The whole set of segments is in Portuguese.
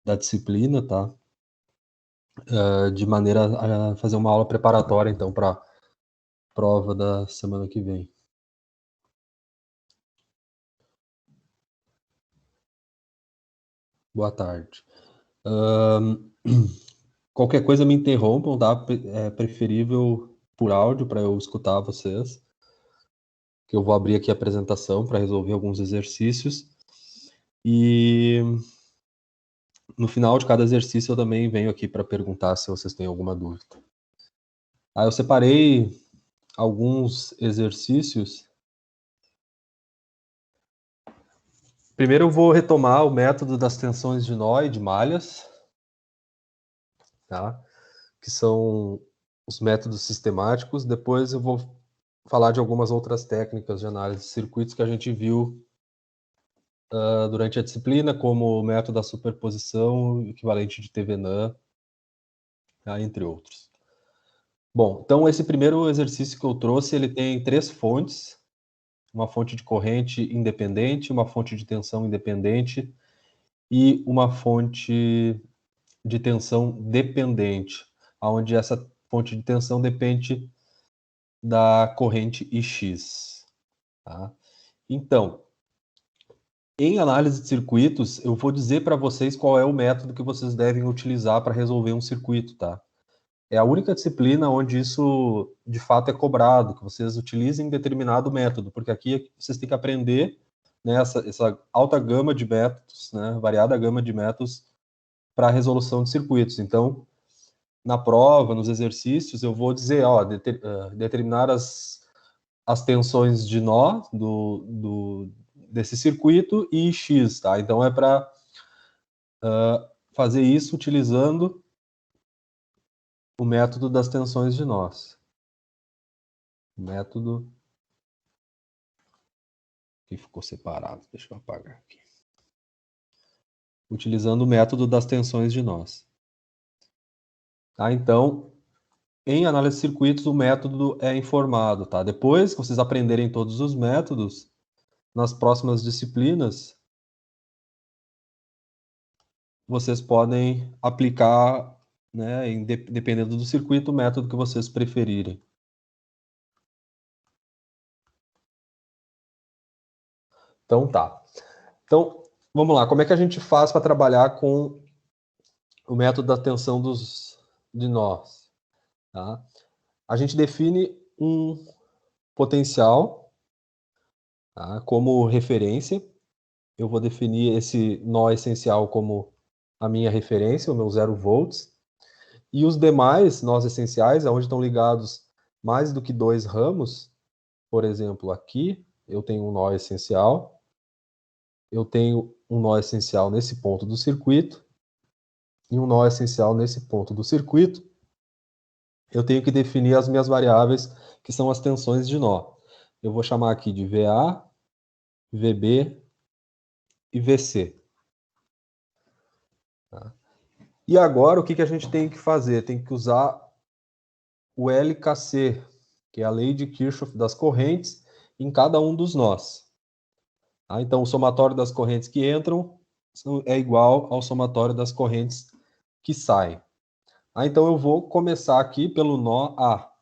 da disciplina, tá? De maneira a fazer uma aula preparatória, então, para a prova da semana que vem. Boa tarde. Qualquer coisa me interrompam, tá? É preferível por áudio para eu escutar vocês. Que eu vou abrir aqui a apresentação para resolver alguns exercícios. E no final de cada exercício eu também venho aqui para perguntar se vocês têm alguma dúvida. Eu separei alguns exercícios. Primeiro eu vou retomar o método das tensões de nó e de malhas, tá? Que são os métodos sistemáticos. Depois eu vou falar de algumas outras técnicas de análise de circuitos que a gente viu durante a disciplina, como o método da superposição, equivalente de TVNAM, tá? Entre outros. Bom, então esse primeiro exercício que eu trouxe, ele tem 3 fontes, uma fonte de corrente independente, uma fonte de tensão independente e uma fonte de tensão dependente, onde essa fonte de tensão depende da corrente IX. Tá? Então, em análise de circuitos, eu vou dizer para vocês qual é o método que vocês devem utilizar para resolver um circuito, tá? É a única disciplina onde isso, de fato, é cobrado, que vocês utilizem determinado método, porque aqui vocês têm que aprender, né, essa alta gama de métodos, né, variada gama de métodos para a resolução de circuitos. Então, na prova, nos exercícios, eu vou dizer, ó, determinar as tensões de nó desse circuito e X, tá? Então, é para fazer isso utilizando o método das tensões de nós. Método que ficou separado. Deixa eu apagar aqui. Utilizando o método das tensões de nós. Tá? Então, em análise de circuitos, o método é informado. Tá? Depois que vocês aprenderem todos os métodos, nas próximas disciplinas, vocês podem aplicar, né, dependendo do circuito, o método que vocês preferirem. Então, tá. Então, vamos lá. Como é que a gente faz para trabalhar com o método da tensão de nós? Tá? A gente define um potencial, tá, como referência. Eu vou definir esse nó essencial como a minha referência, o meu 0 volts. E os demais nós essenciais, onde estão ligados mais do que 2 ramos, por exemplo, aqui eu tenho um nó essencial, eu tenho um nó essencial nesse ponto do circuito, e um nó essencial nesse ponto do circuito, eu tenho que definir as minhas variáveis, que são as tensões de nó. Eu vou chamar aqui de VA, VB e VC. Tá? E agora, o que a gente tem que fazer? Tem que usar o LKC, que é a lei de Kirchhoff das correntes, em cada um dos nós. Tá? Então, o somatório das correntes que entram é igual ao somatório das correntes que saem. Então, eu vou começar aqui pelo nó A.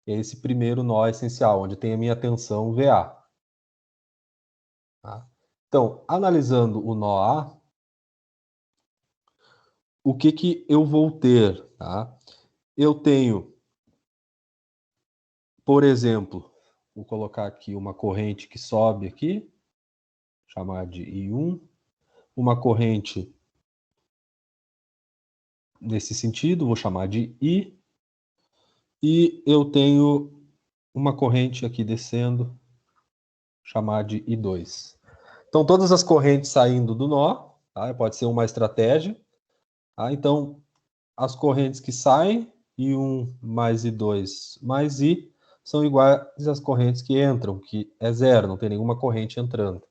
Esse primeiro nó essencial, onde tem a minha tensão VA. Tá? Então, analisando o nó A, o que eu vou ter? Tá? Eu tenho, por exemplo, vou colocar aqui uma corrente que sobe aqui, chamar de I1, uma corrente nesse sentido, vou chamar de I, e eu tenho uma corrente aqui descendo, chamar de I2. Então, todas as correntes saindo do nó, tá? Pode ser uma estratégia. Tá? Então, as correntes que saem, I1 mais I2 mais I, são iguais às correntes que entram, que é zero, não tem nenhuma corrente entrando.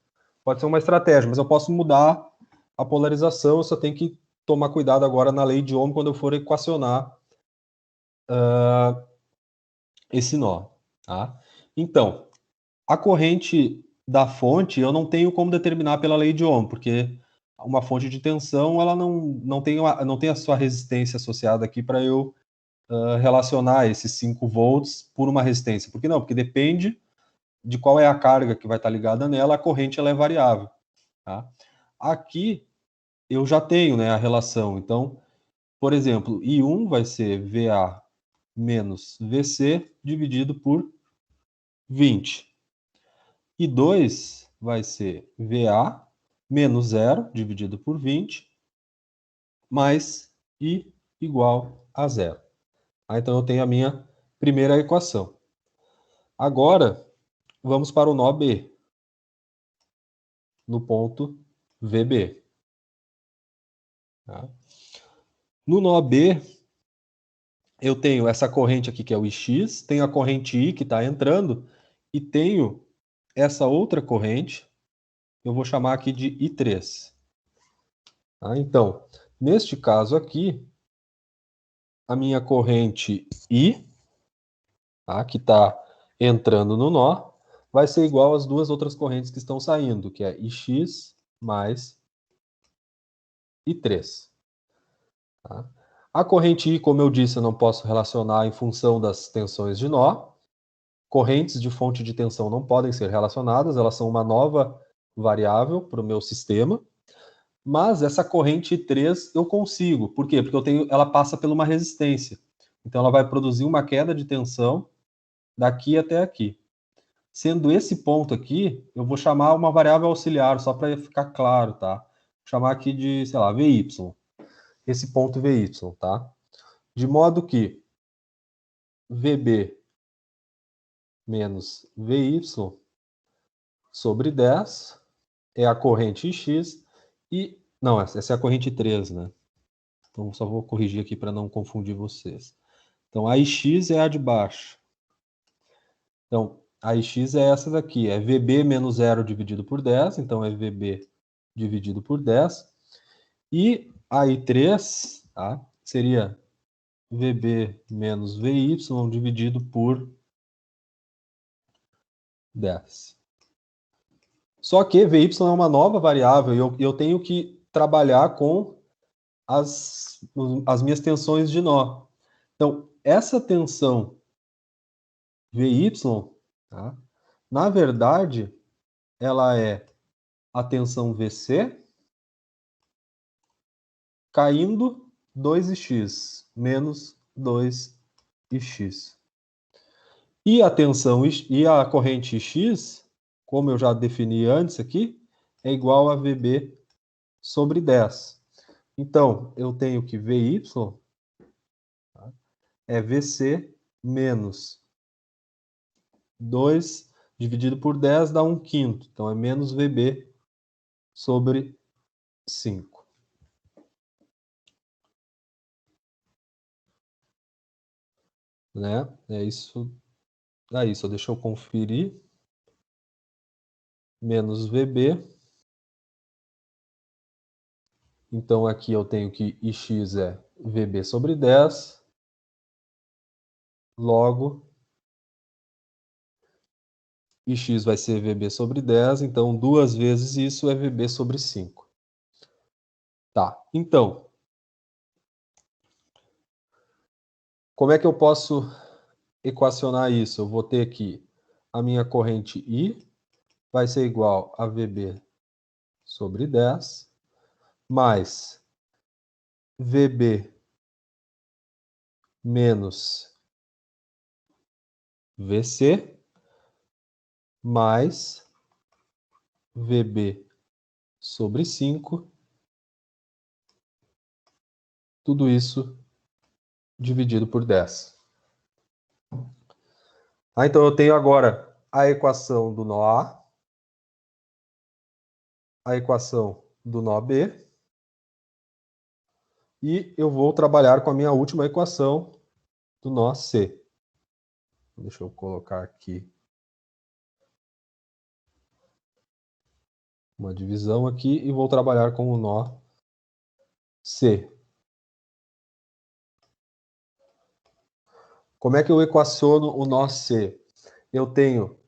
Pode ser uma estratégia, mas eu posso mudar a polarização, eu só tenho que tomar cuidado agora na lei de Ohm quando eu for equacionar esse nó. Tá? Então, a corrente da fonte eu não tenho como determinar pela lei de Ohm, porque uma fonte de tensão, ela não tem a sua resistência associada aqui para eu relacionar esses 5 volts por uma resistência. Por que não? Porque depende de qual é a carga que vai estar ligada nela, a corrente ela é variável. Tá? Aqui eu já tenho, né, a relação. Então, por exemplo, I1 vai ser VA menos VC dividido por 20. I2 vai ser VA menos 0 dividido por 20 mais I igual a 0. Então eu tenho a minha primeira equação. Agora, vamos para o nó B, no ponto VB. Tá? No nó B, eu tenho essa corrente aqui que é o IX, tenho a corrente I que está entrando e tenho essa outra corrente, eu vou chamar aqui de I3. Tá? Então, neste caso aqui, a minha corrente I, tá, que está entrando no nó, vai ser igual às duas outras correntes que estão saindo, que é IX mais I3. Tá? A corrente I, como eu disse, eu não posso relacionar em função das tensões de nó. Correntes de fonte de tensão não podem ser relacionadas, elas são uma nova variável para o meu sistema. Mas essa corrente I3 eu consigo. Por quê? Porque ela passa por uma resistência. Então ela vai produzir uma queda de tensão daqui até aqui. Sendo esse ponto aqui, eu vou chamar uma variável auxiliar, só para ficar claro, tá? Vou chamar aqui de, sei lá, VY. Esse ponto VY, tá? De modo que VB menos VY sobre 10 é a corrente X e... Não, essa é a corrente 3, né? Então, só vou corrigir aqui para não confundir vocês. Então, a IX é a de baixo. Então, a IX é essa daqui, é VB menos 0 dividido por 10, então é VB dividido por 10. E a I3, tá, seria VB menos VY dividido por 10. Só que VY é uma nova variável e eu tenho que trabalhar com as minhas tensões de nó. Então, essa tensão VY, tá, na verdade, ela é a tensão VC caindo 2x menos 2x. E a tensão e a corrente X, como eu já defini antes aqui, é igual a VB sobre 10. Então, eu tenho que VY, tá, é VC menos 2 dividido por 10 dá 1/5. Então, é menos VB sobre 5. Né? É isso. Aí, só deixa eu conferir. Menos VB. Então, aqui eu tenho que IX é VB sobre 10. Logo, IX vai ser VB sobre 10. Então, 2 vezes isso é VB sobre 5. Tá, então, como é que eu posso equacionar isso? Eu vou ter que a minha corrente I vai ser igual a VB sobre 10, mais VB menos VC, mais VB sobre 5, tudo isso dividido por 10. Então eu tenho agora a equação do nó a equação do nó B, e eu vou trabalhar com a minha última equação do nó C. Deixa eu colocar aqui uma divisão aqui e vou trabalhar com o nó C. Como é que eu equaciono o nó C? Eu tenho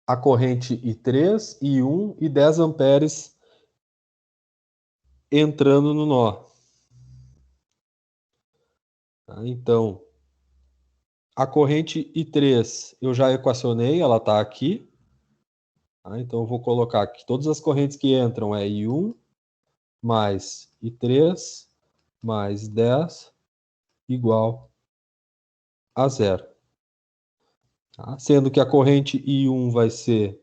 a corrente I3, I1 e 10 amperes entrando no nó. Tá? Então, a corrente I3 eu já equacionei, ela está aqui. Tá? Então, eu vou colocar aqui todas as correntes que entram é I1 mais I3 mais 10 igual a zero. Tá? Sendo que a corrente I1 vai ser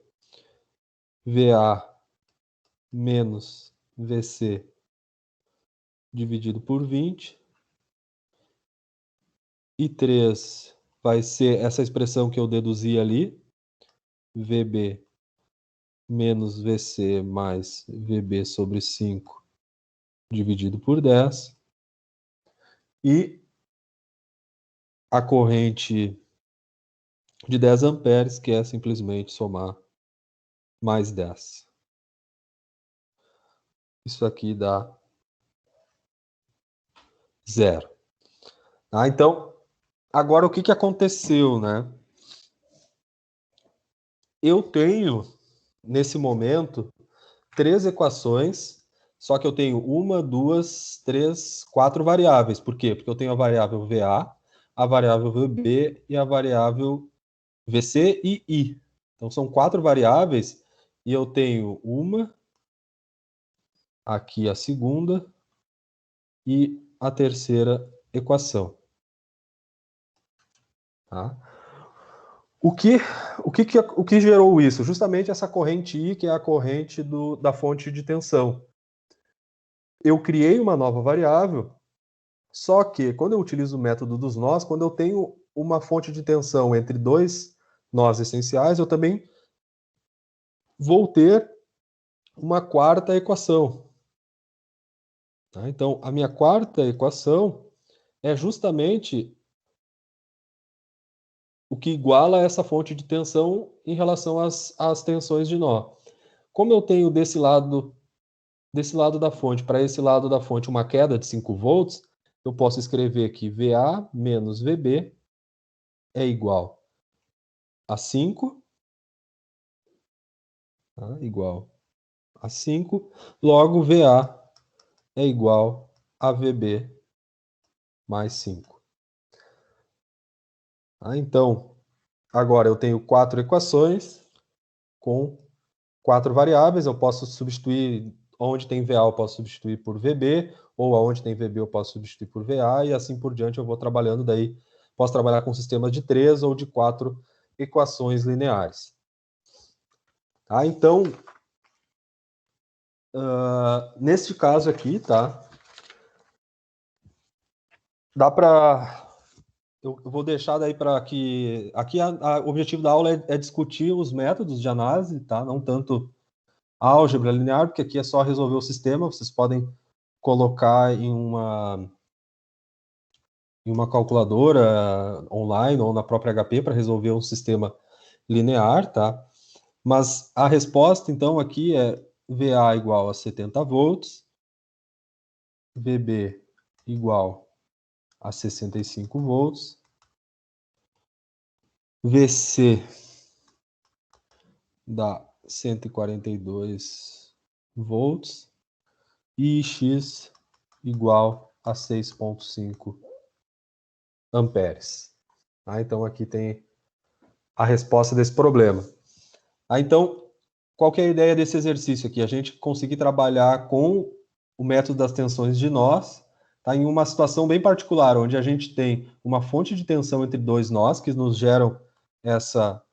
VA menos VC dividido por 20. I3 vai ser essa expressão que eu deduzi ali, VB menos VC mais VB sobre 5 dividido por 10. E a corrente de 10 amperes, que é simplesmente somar mais 10. Isso aqui dá zero. Tá? Então, agora o que aconteceu, né? Eu tenho, nesse momento, 3 equações, só que eu tenho 1, 2, 3, 4 variáveis. Por quê? Porque eu tenho a variável VA, a variável VB e a variável VC e I. Então, são 4 variáveis e eu tenho uma, aqui a segunda e a terceira equação. Tá? O que gerou isso? Justamente essa corrente I, que é a corrente da fonte de tensão. Eu criei uma nova variável, só que quando eu utilizo o método dos nós, quando eu tenho uma fonte de tensão entre dois nós essenciais, eu também vou ter uma quarta equação. Tá? Então, a minha quarta equação é justamente o que iguala essa fonte de tensão em relação às tensões de nó. Como eu tenho desse lado da fonte para esse lado da fonte uma queda de 5 volts, eu posso escrever que VA menos VB é igual a 5, tá? Igual a 5, logo VA é igual a VB mais 5. Tá? Então, agora eu tenho 4 equações com 4 variáveis, eu posso substituir, onde tem VA eu posso substituir por VB, ou aonde tem VB eu posso substituir por VA, e assim por diante eu vou trabalhando, daí posso trabalhar com sistemas de 3 ou de 4 equações lineares. Tá? Então, neste caso aqui, tá? Dá para... Eu vou deixar daí para que... Aqui o objetivo da aula é discutir os métodos de análise, tá? Não tanto álgebra linear, porque aqui é só resolver o sistema, vocês podem colocar em uma calculadora online ou na própria HP para resolver um sistema linear, tá? Mas a resposta, então, aqui é VA igual a 70 volts, VB igual a 65 volts, VC dá 142 volts e X igual a 6,5 amperes. Tá? Então, aqui tem a resposta desse problema. Então, qual que é a ideia desse exercício aqui? A gente conseguir trabalhar com o método das tensões de nós, tá? Em uma situação bem particular, onde a gente tem uma fonte de tensão entre dois nós, que nos geram essa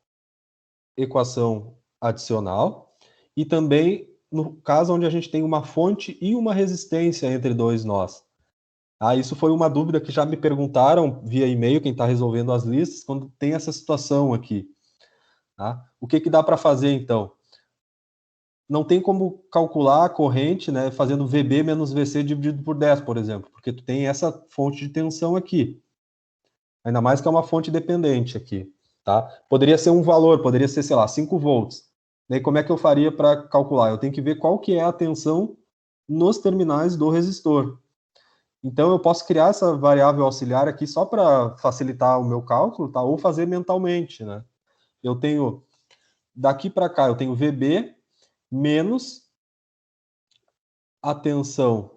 equação adicional, e também no caso onde a gente tem uma fonte e uma resistência entre dois nós. Isso foi uma dúvida que já me perguntaram via e-mail, quem está resolvendo as listas, quando tem essa situação aqui. Tá? O que dá para fazer, então? Não tem como calcular a corrente, né, fazendo VB menos VC dividido por 10, por exemplo, porque tu tem essa fonte de tensão aqui. Ainda mais que é uma fonte dependente aqui, tá? Poderia ser um valor, poderia ser, sei lá, 5 volts. Daí como é que eu faria para calcular? Eu tenho que ver qual que é a tensão nos terminais do resistor. Então eu posso criar essa variável auxiliar aqui só para facilitar o meu cálculo, tá? Ou fazer mentalmente, né? Eu tenho, daqui para cá, eu tenho VB menos a tensão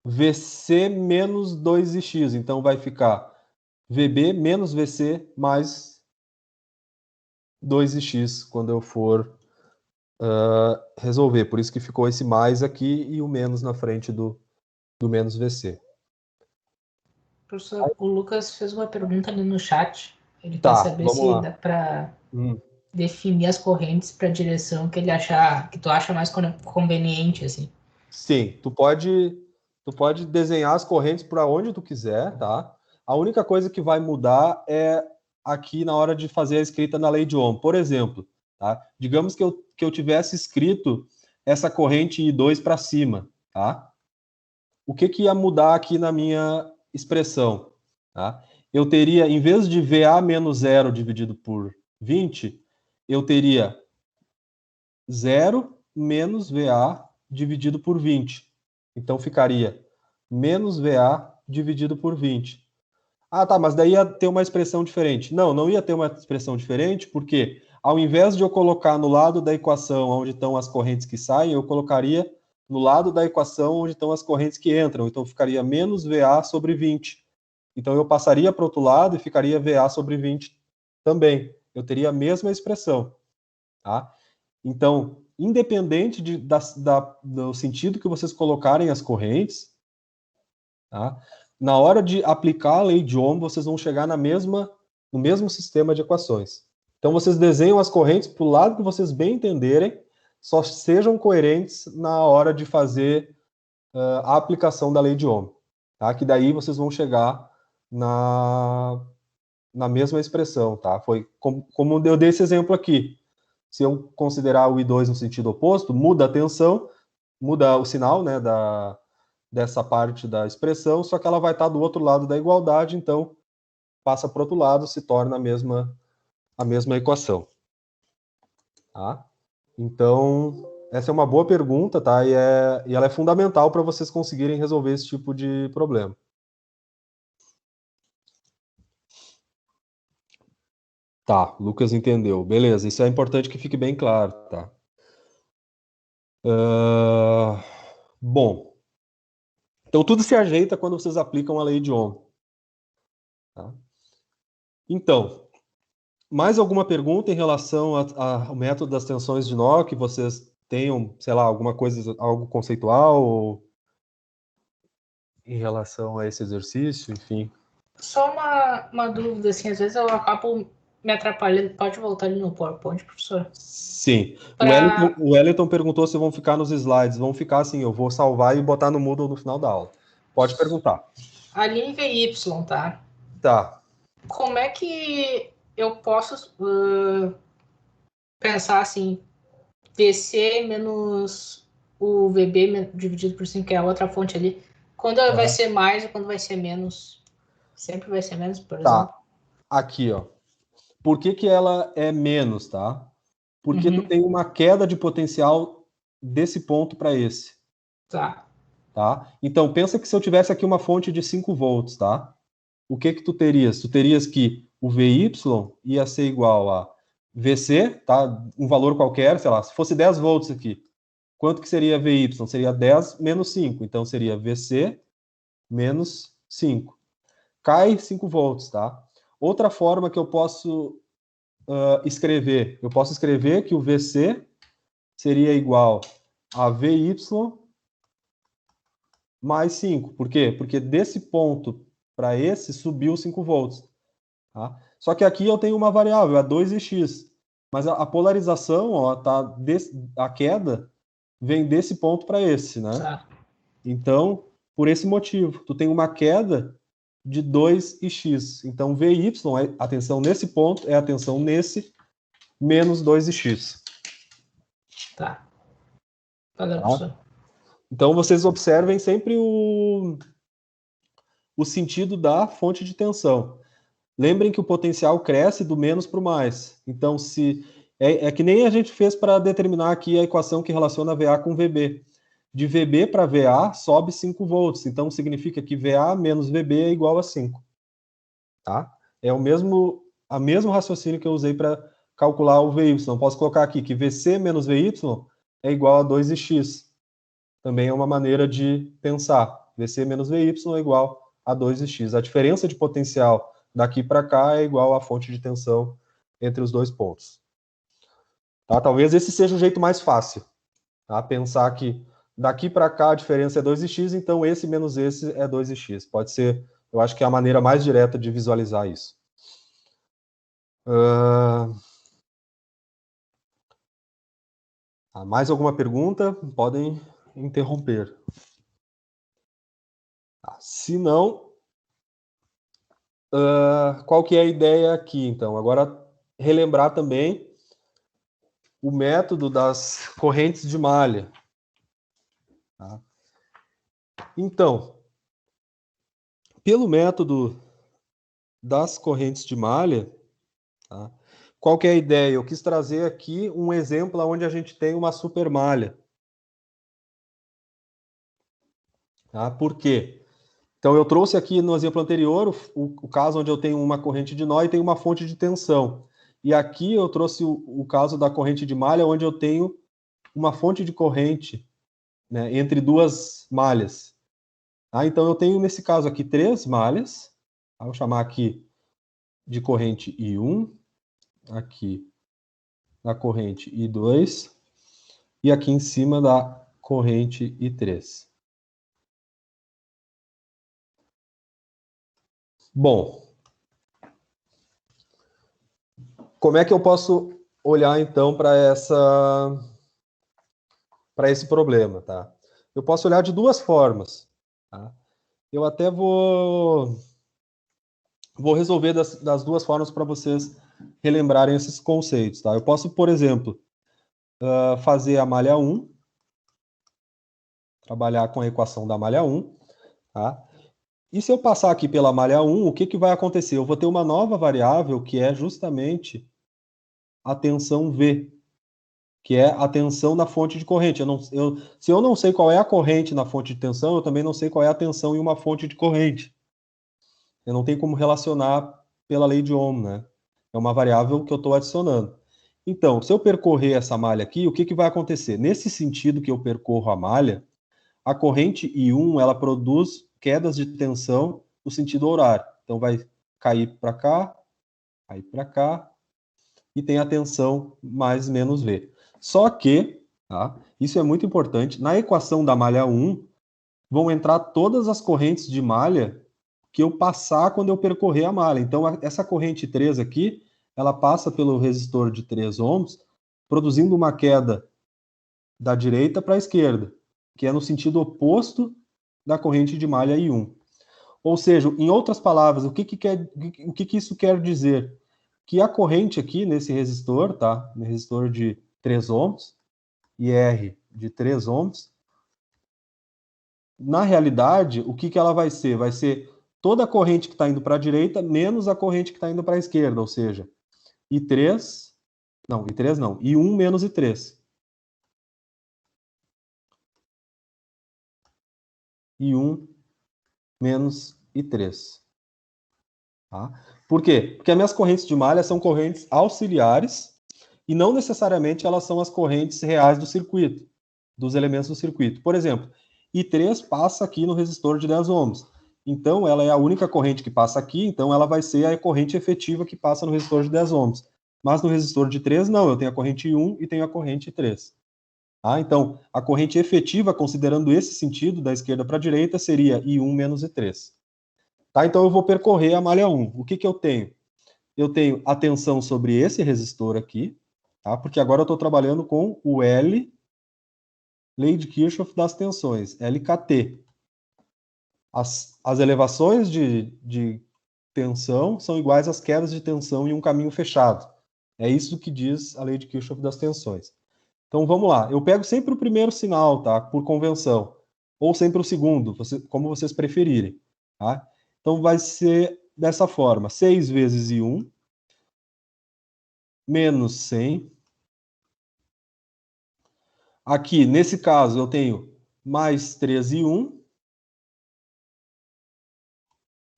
VC menos 2x. Então vai ficar VB menos VC mais 2x quando eu for resolver. Por isso que ficou esse mais aqui e o menos na frente do menos VC. Professor, o Lucas fez uma pergunta ali no chat. Ele quer Tá, saber vamos se lá. dá para definir as correntes para a direção que ele achar, que tu acha mais conveniente, assim. Sim, tu pode desenhar as correntes para onde tu quiser, tá? A única coisa que vai mudar é aqui na hora de fazer a escrita na lei de Ohm. Por exemplo, tá? Digamos que eu tivesse escrito essa corrente I2 para cima, tá? O que ia mudar aqui na minha expressão, tá? Eu teria, em vez de VA menos 0 dividido por 20, eu teria 0 menos VA dividido por 20. Então ficaria menos VA dividido por 20. Ah, tá, mas daí ia ter uma expressão diferente. Não, não ia ter uma expressão diferente, porque ao invés de eu colocar no lado da equação onde estão as correntes que saem, eu colocaria no lado da equação onde estão as correntes que entram. Então ficaria menos VA sobre 20. Então eu passaria para o outro lado e ficaria VA sobre 20 também. Eu teria a mesma expressão. Tá? Então, independente do sentido que vocês colocarem as correntes, tá? Na hora de aplicar a lei de Ohm, vocês vão chegar no mesmo sistema de equações. Então, vocês desenham as correntes para o lado que vocês bem entenderem, só sejam coerentes na hora de fazer a aplicação da lei de Ohm. Tá? Que daí vocês vão chegar na mesma expressão. Tá? Foi como eu dei esse exemplo aqui. Se eu considerar o I2 no sentido oposto, muda a tensão, muda o sinal, né, dessa parte da expressão, só que ela vai estar do outro lado da igualdade, então passa para o outro lado, se torna a mesma equação. Tá? Então, essa é uma boa pergunta, tá? E ela é fundamental para vocês conseguirem resolver esse tipo de problema. Tá, Lucas entendeu. Beleza, isso é importante que fique bem claro, tá? Bom, então tudo se ajeita quando vocês aplicam a lei de Ohm. Tá? Então, mais alguma pergunta em relação ao método das tensões de nó que vocês tenham, sei lá, alguma coisa, algo conceitual ou em relação a esse exercício, enfim? Só uma dúvida, assim, às vezes eu acabo me atrapalhando. Pode voltar ali no PowerPoint, professor? Sim. Para O Wellington perguntou se vão ficar nos slides. Vão ficar assim, eu vou salvar e botar no Moodle no final da aula. Pode perguntar. a linha VY, tá? Tá. Como é que eu posso pensar assim, DC menos o VB dividido por 5, que é a outra fonte ali, quando vai ser mais ou quando vai ser menos? Sempre vai ser menos, por exemplo? Tá. Aqui, ó. Por que ela é menos, tá? Porque tu tem uma queda de potencial desse ponto para esse. Tá. Tá? Então, pensa que se eu tivesse aqui uma fonte de 5 volts, tá? O que tu terias? Tu terias que o VY ia ser igual a VC, tá? Um valor qualquer, sei lá, se fosse 10 volts aqui, quanto que seria VY? Seria 10 menos 5, então seria VC menos 5. Cai 5 volts, tá? Outra forma que eu posso escrever, eu posso escrever que o VC seria igual a VY mais 5. Por quê? Porque desse ponto para esse subiu 5 volts. Tá? Só que aqui eu tenho uma variável, a 2 e x. Mas a polarização, ó, a queda vem desse ponto para esse, né? Tá. Então, por esse motivo, tu tem uma queda de 2 e x. Então, VY, a tensão nesse ponto, é a tensão nesse, menos 2 e x. Tá. Valeu, Tá? professor. Então, vocês observem sempre o sentido da fonte de tensão. Lembrem que o potencial cresce do menos para o mais. Então, se é que nem a gente fez para determinar aqui a equação que relaciona VA com VB. De VB para VA sobe 5 volts. Então, significa que VA menos VB é igual a 5. Tá? É o mesmo raciocínio que eu usei para calcular o VY. Posso colocar aqui que VC menos VY é igual a 2x. também é uma maneira de pensar. VC menos VY é igual a 2x. A diferença de potencial daqui para cá é igual à fonte de tensão entre os dois pontos. Tá? Talvez esse seja o jeito mais fácil. Tá? Pensar que daqui para cá a diferença é 2x, então esse menos esse é 2x. Pode ser, eu acho que é a maneira mais direta de visualizar isso. Mais alguma pergunta? Podem interromper. Se não, qual que é a ideia aqui, então? Agora, relembrar também o método das correntes de malha. Tá? Então, pelo método das correntes de malha, tá? Qual que é a ideia? Eu quis trazer aqui um exemplo onde a gente tem uma supermalha. Tá? Por quê? Então, eu trouxe aqui no exemplo anterior o caso onde eu tenho uma corrente de nó e tenho uma fonte de tensão. E aqui eu trouxe o caso da corrente de malha, onde eu tenho uma fonte de corrente, né, entre duas malhas. Tá? Então, eu tenho, nesse caso aqui, 3 malhas. Tá? Vou chamar aqui de corrente I1, aqui da corrente I2, e aqui em cima da corrente I3. Bom, como é que eu posso olhar, então, para esse problema, tá? Eu posso olhar de duas formas, tá? Eu até vou resolver das duas formas para vocês relembrarem esses conceitos, tá? Eu posso, por exemplo, fazer a malha 1, trabalhar com a equação da malha 1, tá? E se eu passar aqui pela malha 1, o que que vai acontecer? Eu vou ter uma nova variável que é justamente a tensão V, que é a tensão na fonte de corrente. Se eu não sei qual é a corrente na fonte de tensão, eu também não sei qual é a tensão em uma fonte de corrente. Eu não tenho como relacionar pela lei de Ohm, né? É uma variável que eu estou adicionando. Então, se eu percorrer essa malha aqui, o que que vai acontecer? Nesse sentido que eu percorro a malha, a corrente I1, ela produz quedas de tensão no sentido horário. Então, vai cair para cá, e tem a tensão mais menos V. Só que, tá, isso é muito importante, na equação da malha 1, vão entrar todas as correntes de malha que eu passar quando eu percorrer a malha. Então, essa corrente 3 aqui, ela passa pelo resistor de 3 ohms, produzindo uma queda da direita para a esquerda, que é no sentido oposto da corrente de malha I1. Ou seja, em outras palavras, o que isso quer dizer? Que a corrente aqui nesse resistor, tá? No resistor de 3 ohms, IR de 3 ohms, na realidade, o que ela vai ser? Vai ser toda a corrente que está indo para a direita menos a corrente que está indo para a esquerda, ou seja, I3 não, I1 menos I3. I1 menos I3. Tá? Por quê? Porque as minhas correntes de malha são correntes auxiliares e não necessariamente elas são as correntes reais do circuito, dos elementos do circuito. Por exemplo, I3 passa aqui no resistor de 10 ohms. Então, ela é a única corrente que passa aqui, então ela vai ser a corrente efetiva que passa no resistor de 10 ohms. Mas no resistor de 3, não, eu tenho a corrente I1 e tenho a corrente I3. Tá? Então, a corrente efetiva, considerando esse sentido, da esquerda para a direita, seria I1 menos I3. Tá? Então, eu vou percorrer a malha 1. O que que eu tenho? Eu tenho a tensão sobre esse resistor aqui, tá? Porque agora eu estou trabalhando com o L, lei de Kirchhoff das tensões, LKT. As elevações de tensão são iguais às quedas de tensão em um caminho fechado. É isso que diz a lei de Kirchhoff das tensões. Então vamos lá. Eu pego sempre o primeiro sinal, tá? Por convenção. Ou sempre o segundo, como vocês preferirem. Tá? Então vai ser dessa forma: 6 vezes I1 menos 100. Aqui, nesse caso, eu tenho mais 3 I1.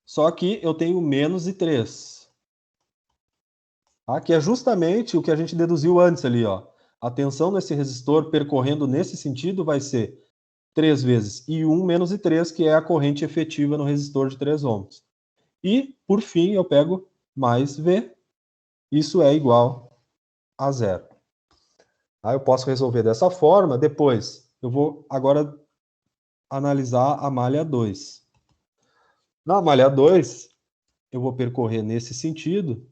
Só que eu tenho menos I3. Tá? Que é justamente o que a gente deduziu antes ali, ó. A tensão nesse resistor percorrendo nesse sentido vai ser 3 vezes I1 menos I3, que é a corrente efetiva no resistor de 3 ohms. E, por fim, eu pego mais V, isso é igual a 0. Aí eu posso resolver dessa forma. Depois, eu vou agora analisar a malha 2. Na malha 2, eu vou percorrer nesse sentido,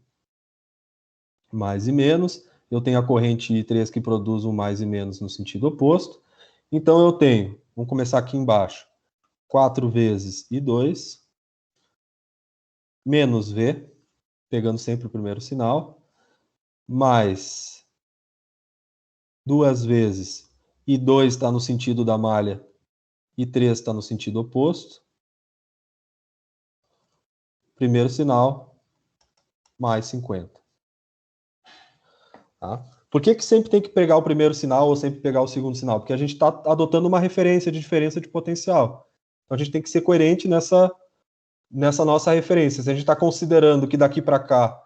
mais e menos. Eu tenho a corrente I3 que produz um mais e menos no sentido oposto. Então eu tenho, vamos começar aqui embaixo, 4 vezes I2, menos V, pegando sempre o primeiro sinal, mais 2 vezes I2 está no sentido da malha, I3 está no sentido oposto. Primeiro sinal, mais 50. Tá? Por que sempre tem que pegar o primeiro sinal ou sempre pegar o segundo sinal? Porque a gente está adotando uma referência de diferença de potencial. Então a gente tem que ser coerente nessa nossa referência. Se a gente está considerando que daqui para cá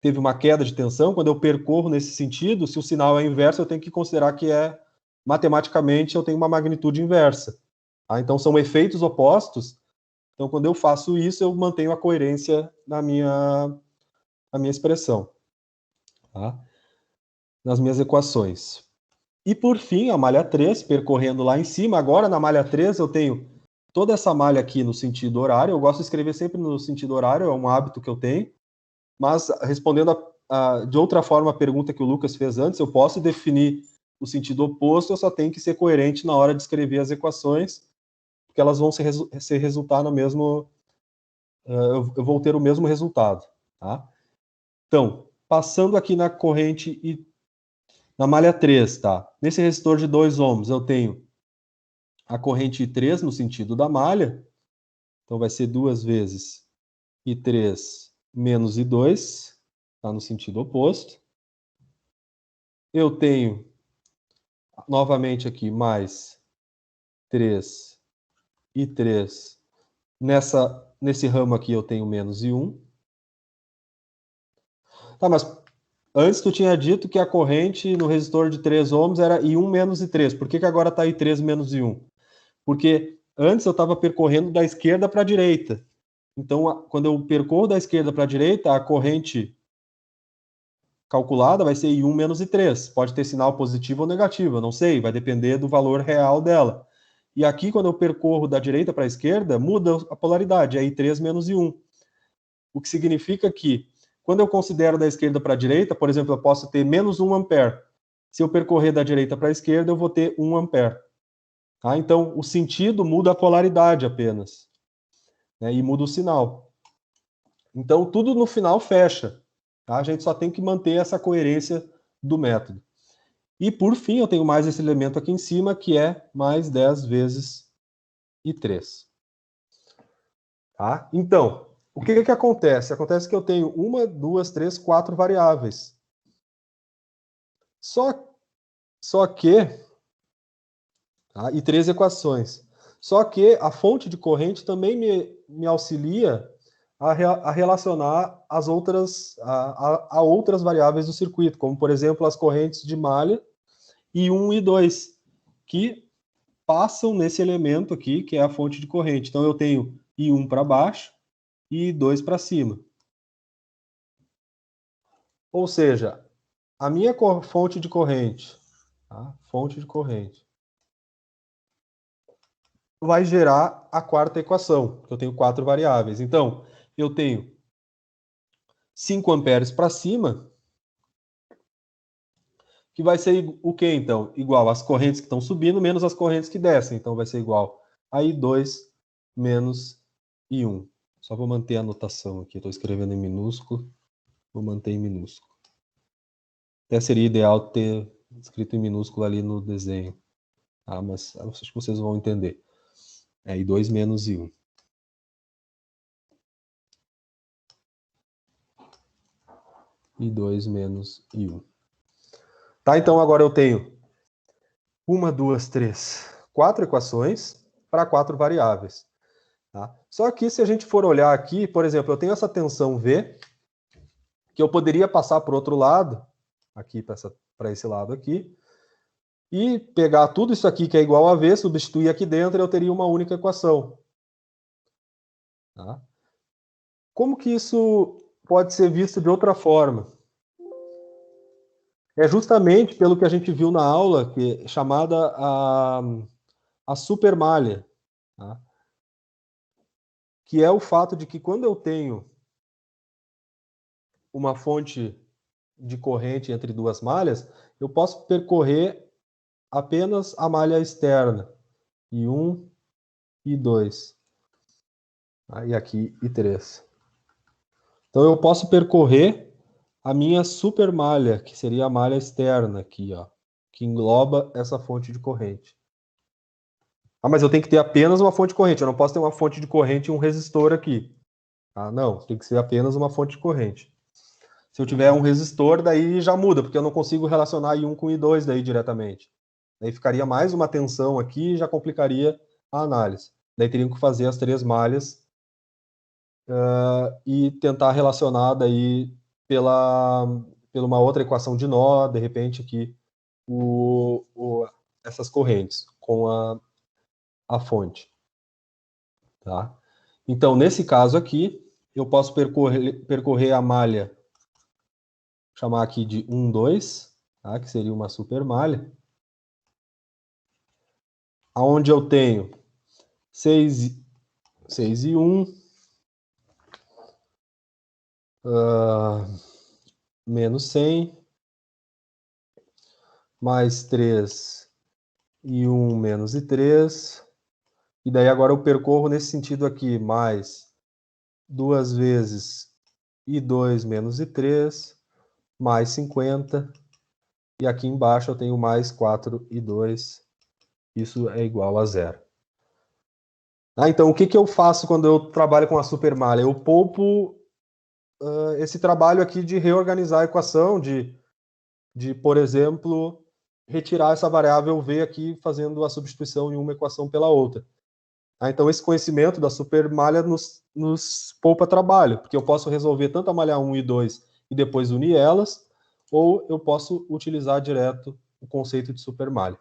teve uma queda de tensão, quando eu percorro nesse sentido, se o sinal é inverso, eu tenho que considerar que matematicamente, eu tenho uma magnitude inversa. Tá? Então são efeitos opostos. Então quando eu faço isso, eu mantenho a coerência na minha expressão. Tá? Nas minhas equações. E por fim, a malha 3, percorrendo lá em cima. Agora, na malha 3, eu tenho toda essa malha aqui no sentido horário. Eu gosto de escrever sempre no sentido horário, é um hábito que eu tenho. Mas, respondendo de outra forma a pergunta que o Lucas fez antes, eu posso definir o sentido oposto, eu só tenho que ser coerente na hora de escrever as equações, porque elas vão se resultar no mesmo... eu vou ter o mesmo resultado. Tá? Então, passando aqui na corrente e na malha 3, tá? Nesse resistor de 2 ohms, eu tenho a corrente I3 no sentido da malha. Então, vai ser 2 vezes I3 menos I2, tá? No sentido oposto. Eu tenho, novamente aqui, mais 3 I3. Nesse ramo aqui, eu tenho menos I1. Tá, mas antes tu tinha dito que a corrente no resistor de 3 ohms era I1 menos I3. Por que agora está I3 menos I1? Porque antes eu estava percorrendo da esquerda para a direita. Então, quando eu percorro da esquerda para a direita, a corrente calculada vai ser I1 menos I3. Pode ter sinal positivo ou negativo, eu não sei, vai depender do valor real dela. E aqui, quando eu percorro da direita para a esquerda, muda a polaridade, é I3 menos I1. O que significa que, quando eu considero da esquerda para a direita, por exemplo, eu posso ter menos 1 ampere. Se eu percorrer da direita para a esquerda, eu vou ter 1 ampere. Tá? Então, o sentido muda a polaridade apenas, né? E muda o sinal. Então, tudo no final fecha. Tá? A gente só tem que manter essa coerência do método. E, por fim, eu tenho mais esse elemento aqui em cima, que é mais 10 vezes I3. Tá? Então, o que acontece? Acontece que eu tenho 1, 2, 3, 4 variáveis. Só que... Tá? E 3 equações. Só que a fonte de corrente também me auxilia a relacionar as outras, a outras variáveis do circuito, como, por exemplo, as correntes de malha I1 e I2, que passam nesse elemento aqui, que é a fonte de corrente. Então, eu tenho I1 para baixo e I2 para cima. Ou seja, a minha fonte de corrente, tá? Fonte de corrente, vai gerar a quarta equação. Eu tenho 4 variáveis. Então, eu tenho 5 amperes para cima, que vai ser o quê, então? Igual às correntes que estão subindo, menos as correntes que descem. Então, vai ser igual a I2 menos I1. Só vou manter a anotação aqui. Estou escrevendo em minúsculo. Vou manter em minúsculo. Até seria ideal ter escrito em minúsculo ali no desenho. Ah, mas acho que vocês vão entender. É I2 menos I1. I2 menos I1. Tá, então agora eu tenho 1, 2, 3, 4 equações para 4 variáveis. Tá? Só que se a gente for olhar aqui, por exemplo, eu tenho essa tensão V, que eu poderia passar para o outro lado, aqui para esse lado aqui, e pegar tudo isso aqui que é igual a V, substituir aqui dentro, eu teria uma única equação. Tá? Como que isso pode ser visto de outra forma? É justamente pelo que a gente viu na aula, que é chamada a supermalha, tá? Que é o fato de que quando eu tenho uma fonte de corrente entre duas malhas, eu posso percorrer apenas a malha externa, I1 e 2, tá? E aqui I3. Então eu posso percorrer a minha supermalha, que seria a malha externa aqui, ó, que engloba essa fonte de corrente. Ah, mas eu tenho que ter apenas uma fonte de corrente, eu não posso ter uma fonte de corrente e um resistor aqui. Ah, não, tem que ser apenas uma fonte de corrente. Se eu tiver um resistor, daí já muda, porque eu não consigo relacionar I1 com I2 daí diretamente. Daí ficaria mais uma tensão aqui e já complicaria a análise. Daí teriam que fazer as 3 malhas e tentar relacionar daí pela uma outra equação de nó, de repente aqui, essas correntes com a fonte. Tá? Então, nesse caso aqui, eu posso percorrer a malha, chamar aqui de 1, 2, tá? Que seria uma supermalha, onde eu tenho 6 e 1, menos 100, mais 3 e 1 menos I3, e daí agora eu percorro nesse sentido aqui, mais 2 vezes I2 menos I3, mais 50, e aqui embaixo eu tenho mais 4 I2, isso é igual a 0. Então, o que eu faço quando eu trabalho com a supermalha? Eu poupo esse trabalho aqui de reorganizar a equação, de, por exemplo, retirar essa variável V aqui, fazendo a substituição em uma equação pela outra. Então, esse conhecimento da supermalha nos poupa trabalho, porque eu posso resolver tanto a malha 1 e 2 e depois unir elas, ou eu posso utilizar direto o conceito de supermalha,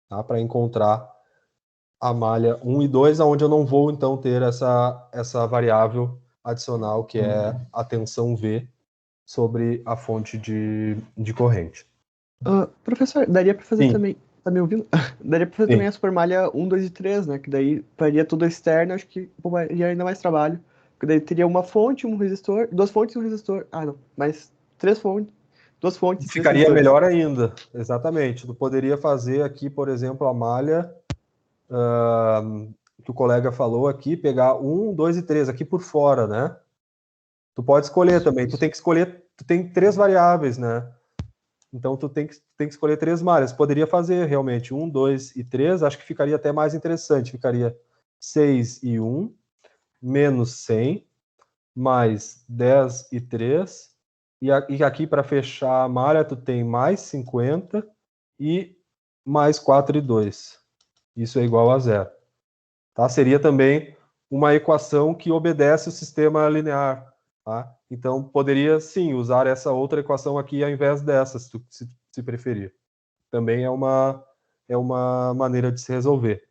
tá? Para encontrar a malha 1 e 2, onde eu não vou, então, ter essa variável adicional, que é a tensão V sobre a fonte de corrente. Professor, daria para fazer Sim. também... Tá me ouvindo? Daria para fazer Sim. também a supermalha 1, 2 e 3, né? Que daí faria tudo externo, acho que pouparia ainda mais trabalho. Porque daí teria uma fonte, um resistor, 2 fontes e um resistor. Ah, não. Mais 3 fontes, 2 fontes e 3 Ficaria resistores. melhor ainda, exatamente. Tu poderia fazer aqui, por exemplo, a malha que o colega falou aqui, pegar 1, 2 e 3 aqui por fora, né? Tu pode escolher também. Tu tem que escolher, tu tem 3 variáveis, né? Então tu tem que escolher 3 malhas. Poderia fazer realmente 1, 2 e 3, acho que ficaria até mais interessante. Ficaria 6 e 1, menos 100, mais 10 e 3, e aqui para fechar a malha tu tem mais 50 e mais 4 e 2. Isso é igual a 0. Tá? Seria também uma equação que obedece o sistema linear. Tá? Então, poderia, sim, usar essa outra equação aqui ao invés dessa, se preferir. Também é uma maneira de se resolver.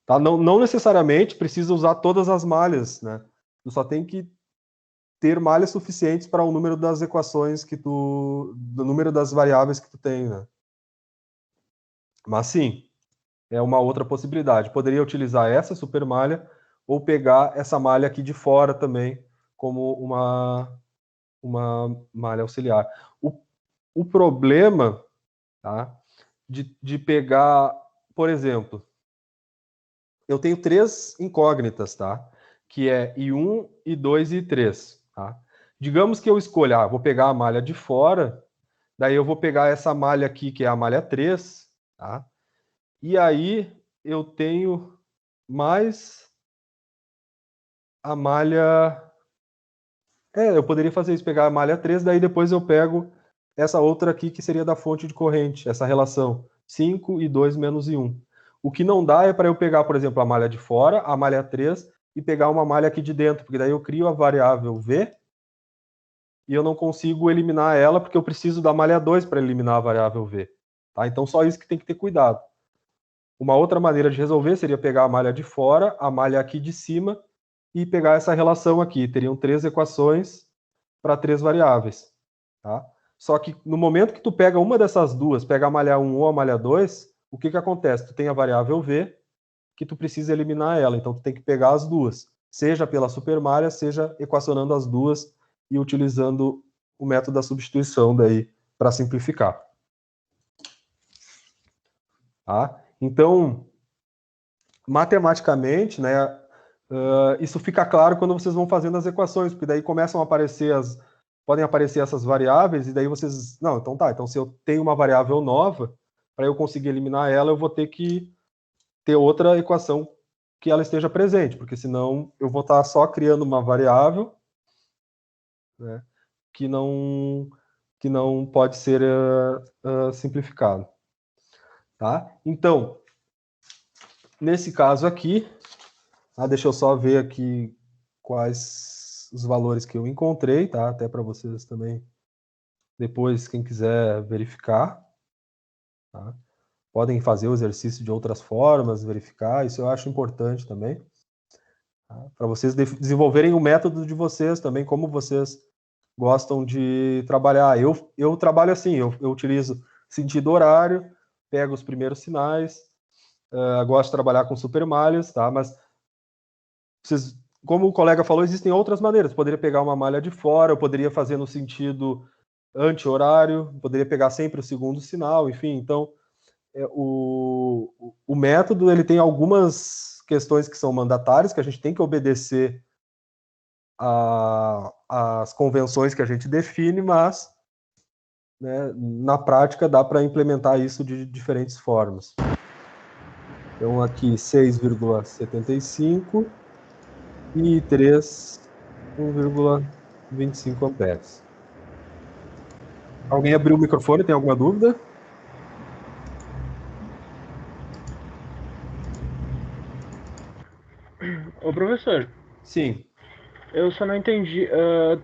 Tá? Não necessariamente precisa usar todas as malhas, né? Tu só tem que ter malhas suficientes para o número das equações do número das variáveis que tu tem, né? Mas sim, é uma outra possibilidade. Poderia utilizar essa supermalha ou pegar essa malha aqui de fora também como uma malha auxiliar. O problema, tá, de pegar, por exemplo, eu tenho 3 incógnitas, tá? Que é I1, I2 e I3, tá? Digamos que eu escolha, vou pegar a malha de fora, daí eu vou pegar essa malha aqui, que é a malha 3, tá? E aí eu tenho mais a malha... eu poderia fazer isso, pegar a malha 3, daí depois eu pego essa outra aqui, que seria da fonte de corrente, essa relação 5 e 2 menos I1. O que não dá é para eu pegar, por exemplo, a malha de fora, a malha 3, e pegar uma malha aqui de dentro, porque daí eu crio a variável V e eu não consigo eliminar ela, porque eu preciso da malha 2 para eliminar a variável V. Tá? Então, só isso que tem que ter cuidado. Uma outra maneira de resolver seria pegar a malha de fora, a malha aqui de cima, e pegar essa relação aqui. Teriam 3 equações para 3 variáveis. Tá? Só que no momento que tu pega uma dessas duas, pega a malha 1 ou a malha 2, o que acontece? Tu tem a variável V, que tu precisa eliminar ela. Então, tu tem que pegar as duas. Seja pela supermalha, seja equacionando as duas e utilizando o método da substituição daí para simplificar. Tá? Então, matematicamente, né, isso fica claro quando vocês vão fazendo as equações, porque daí começam a aparecer podem aparecer essas variáveis, e daí vocês... Não, então tá, então se eu tenho uma variável nova, para eu conseguir eliminar ela, eu vou ter que ter outra equação que ela esteja presente, porque senão eu vou estar só criando uma variável, né, que não pode ser simplificado. Tá? Então, nesse caso aqui, deixa eu só ver aqui quais os valores que eu encontrei, tá? Até para vocês também, depois, quem quiser verificar. Tá? Podem fazer o exercício de outras formas, verificar, isso eu acho importante também. Tá? Para vocês desenvolverem o método de vocês também, como vocês gostam de trabalhar. Eu trabalho assim, eu utilizo sentido horário, pego os primeiros sinais, gosto de trabalhar com supermalhas, tá? Mas vocês, como o colega falou, existem outras maneiras. Eu poderia pegar uma malha de fora, eu poderia fazer no sentido anti-horário, poderia pegar sempre o segundo sinal, enfim. Então, o método ele tem algumas questões que são mandatárias, que a gente tem que obedecer às convenções que a gente define, mas, né, na prática dá para implementar isso de diferentes formas. Então, aqui 6,75 e 3, 1,25 amperes. Alguém abriu o microfone? Tem alguma dúvida? Ô, professor. Sim. Eu só não entendi.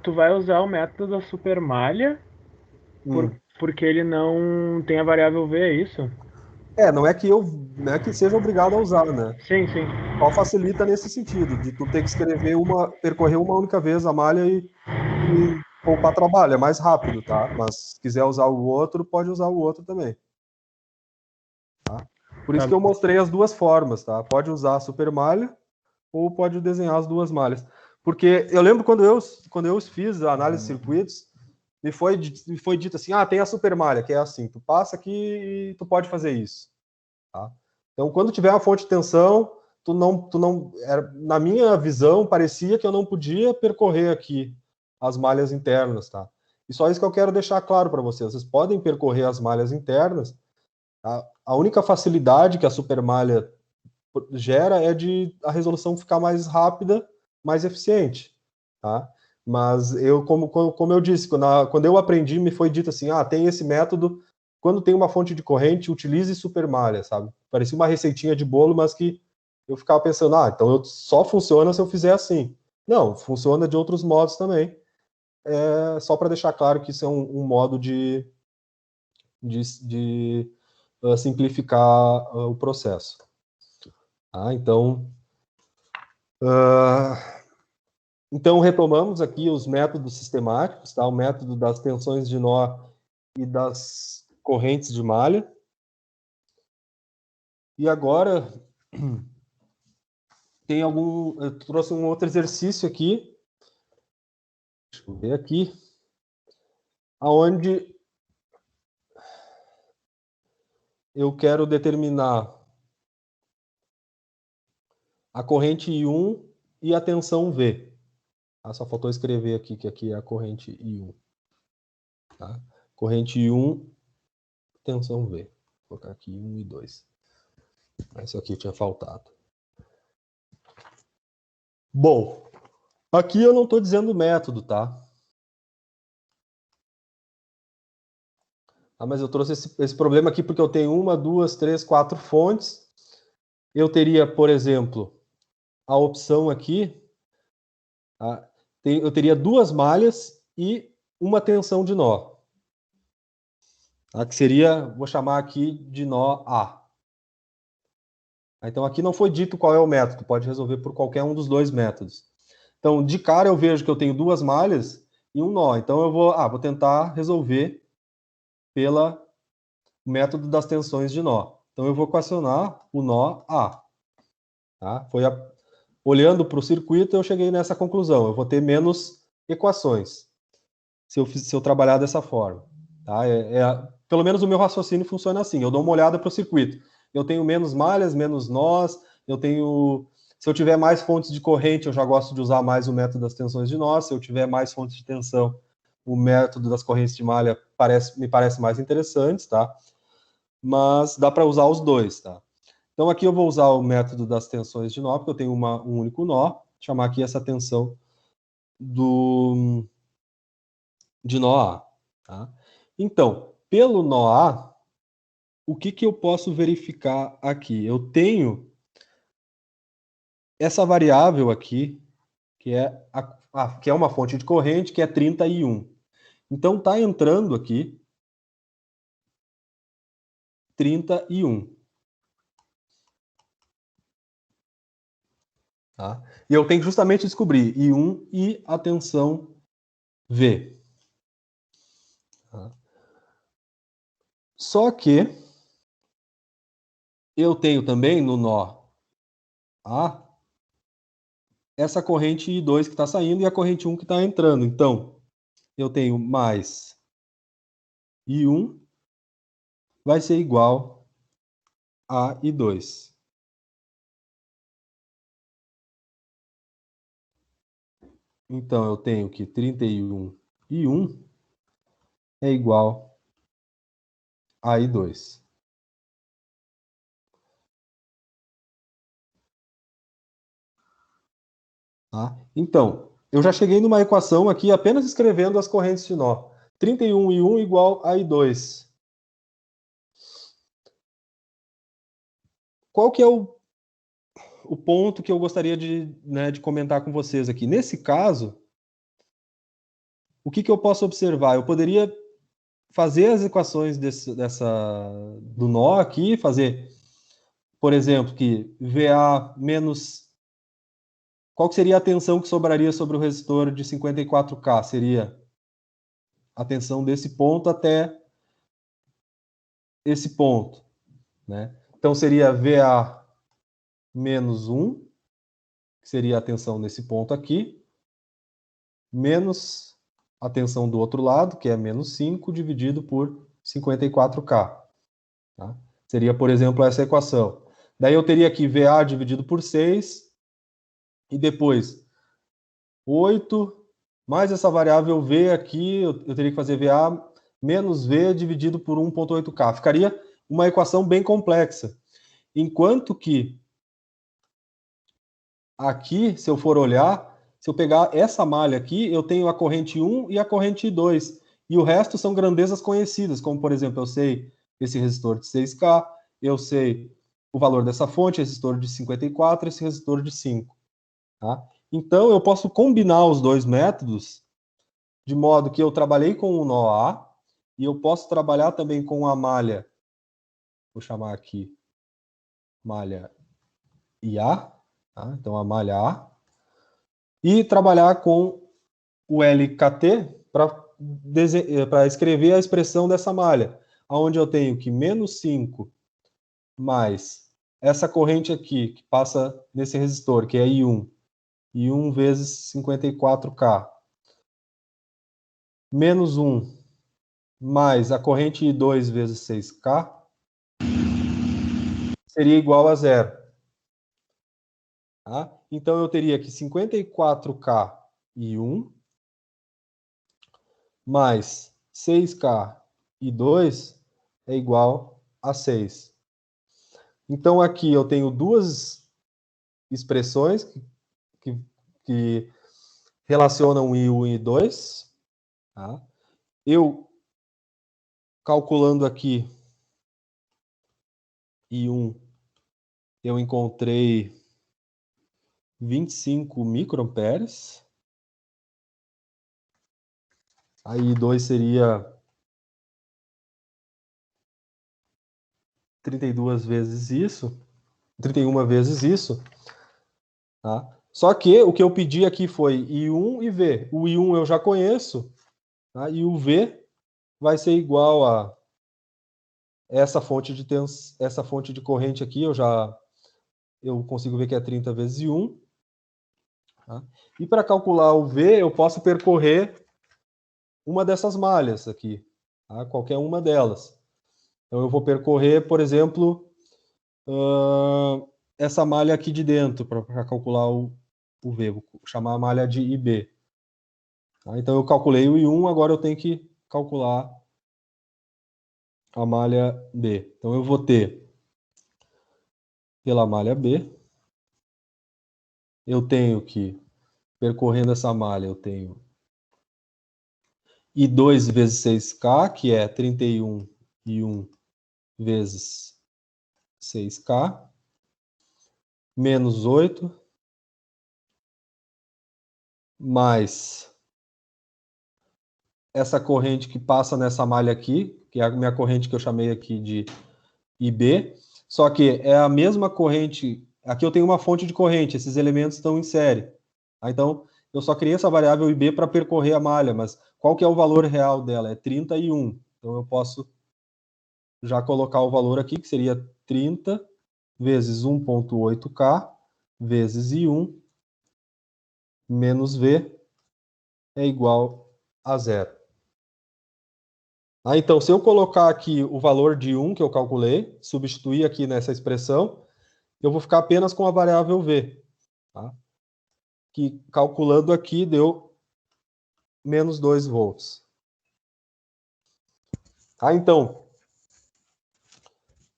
Tu vai usar o método da supermalha porque ele não tem a variável V, é isso? Não é que seja obrigado a usar, né? Sim, sim. Só facilita nesse sentido, de tu ter que percorrer uma única vez a malha e poupar trabalho, é mais rápido, tá? Mas se quiser usar o outro, pode usar o outro também. Tá? Por isso que eu mostrei as duas formas, tá? Pode usar a supermalha ou pode desenhar as duas malhas. Porque eu lembro quando eu fiz a análise de circuitos, me foi dito assim, tem a supermalha, que é assim, tu passa aqui e tu pode fazer isso. Tá? Então, quando tiver uma fonte de tensão, na minha visão, parecia que eu não podia percorrer aqui as malhas internas, tá? E só isso que eu quero deixar claro para vocês. Vocês podem percorrer as malhas internas. Tá? A única facilidade que a supermalha gera é de a resolução ficar mais rápida, mais eficiente, tá? Mas como eu disse, quando eu aprendi, me foi dito assim, tem esse método, quando tem uma fonte de corrente, utilize supermalha, sabe? Parecia uma receitinha de bolo, mas que eu ficava pensando, então só funciona se eu fizer assim. Não, funciona de outros modos também. Só para deixar claro que isso é um modo de simplificar o processo. Então, retomamos aqui os métodos sistemáticos, tá? O método das tensões de nó e das correntes de malha. E agora, eu trouxe um outro exercício aqui. Deixa eu ver aqui. Onde eu quero determinar a corrente I1 e a tensão V. Só faltou escrever aqui que aqui é a corrente I1. Tá? Corrente I1, tensão V. Vou colocar aqui 1 e 2. Isso aqui tinha faltado. Bom, aqui eu não estou dizendo o método, tá? Mas eu trouxe esse problema aqui porque eu tenho 1, 2, 3, 4 fontes. Eu teria, por exemplo, a opção aqui, eu teria 2 malhas e uma tensão de nó. tá? Que seria, vou chamar aqui de nó A. Então, aqui não foi dito qual é o método, pode resolver por qualquer um dos dois métodos. Então, de cara, eu vejo que eu tenho duas malhas e um nó. Então, eu vou tentar resolver pelo método das tensões de nó. Então, eu vou equacionar o nó A. Tá? Olhando para o circuito, eu cheguei nessa conclusão. Eu vou ter menos equações se eu trabalhar dessa forma. Tá? Pelo menos o meu raciocínio funciona assim. Eu dou uma olhada para o circuito. Eu tenho menos malhas, menos nós. Se eu tiver mais fontes de corrente, eu já gosto de usar mais o método das tensões de nó. Se eu tiver mais fontes de tensão, o método das correntes de malha me parece mais interessante, tá? Mas dá para usar os dois, tá? Então, aqui eu vou usar o método das tensões de nó, porque eu tenho um único nó. Chamar aqui essa tensão de nó A. Tá? Então, pelo nó A, o que eu posso verificar aqui? Eu tenho essa variável aqui, que é uma fonte de corrente, que é 31. Então, está entrando aqui 31. Tá? E eu tenho que justamente descobrir I1 e a tensão V. Tá? Só que eu tenho também no nó A essa corrente I2 que está saindo e a corrente 1 que está entrando. Então, eu tenho mais I1 vai ser igual a I2. Então, eu tenho que 31 I1 é igual a I2. Tá? Então, eu já cheguei numa equação aqui apenas escrevendo as correntes de nó. 31 I1 igual a I2. Qual que é o ponto que eu gostaria de comentar com vocês aqui? Nesse caso, o que eu posso observar? Eu poderia fazer as equações do nó aqui, fazer, por exemplo, que VA menos... Qual que seria a tensão que sobraria sobre o resistor de 54K? Seria a tensão desse ponto até esse ponto, né? Então, seria VA menos 1, que seria a tensão nesse ponto aqui, menos a tensão do outro lado, que é menos 5, dividido por 54K. Tá? Seria, por exemplo, essa equação. Daí eu teria aqui VA dividido por 6, e depois 8, mais essa variável V aqui, eu teria que fazer VA menos V dividido por 1,8K. Ficaria uma equação bem complexa. Enquanto que aqui, se eu for olhar, se eu pegar essa malha aqui, eu tenho a corrente 1 e a corrente 2. E o resto são grandezas conhecidas, como, por exemplo, eu sei esse resistor de 6K, eu sei o valor dessa fonte, resistor de 54, esse resistor de 5. Tá? Então, eu posso combinar os dois métodos, de modo que eu trabalhei com o nó A, e eu posso trabalhar também com a malha, vou chamar aqui malha IA, tá? Então a malha A, e trabalhar com o LKT para escrever a expressão dessa malha, onde eu tenho que menos 5 mais essa corrente aqui, que passa nesse resistor, que é I1, I1 vezes 54K, menos 1 mais a corrente I2 vezes 6K, seria igual a zero. Tá? Então, eu teria que 54K I1 mais 6K I2 é igual a 6. Então, aqui eu tenho duas expressões que relacionam I1 e I2. Tá? Eu, calculando aqui I1, eu encontrei 25 microamperes. Aí I2 seria 32 vezes isso, 31 vezes isso, tá? Só que o que eu pedi aqui foi I1 e V. O I1 eu já conheço, tá? E o V vai ser igual a essa fonte de corrente aqui, eu consigo ver que é 30 vezes I1. Tá? E para calcular o V, eu posso percorrer uma dessas malhas aqui, tá? Qualquer uma delas. Então eu vou percorrer, por exemplo, essa malha aqui de dentro, para calcular o V. Vou chamar a malha de IB. Tá? Então eu calculei o I1, agora eu tenho que calcular a malha B. Então eu vou ter, pela malha B, eu tenho que, percorrendo essa malha, eu tenho I2 vezes 6K, que é 31 I1 vezes 6K, menos 8, mais essa corrente que passa nessa malha aqui, que é a minha corrente que eu chamei aqui de IB, só que é a mesma corrente. Aqui eu tenho uma fonte de corrente, esses elementos estão em série. Então, eu só criei essa variável IB para percorrer a malha, mas qual que é o valor real dela? É 31. Então, eu posso já colocar o valor aqui, que seria 30 vezes 1,8K vezes I1 menos V é igual a 0. Então, se eu colocar aqui o valor de 1 que eu calculei, substituir aqui nessa expressão, eu vou ficar apenas com a variável V. Tá? Que calculando aqui deu menos 2 volts. Então,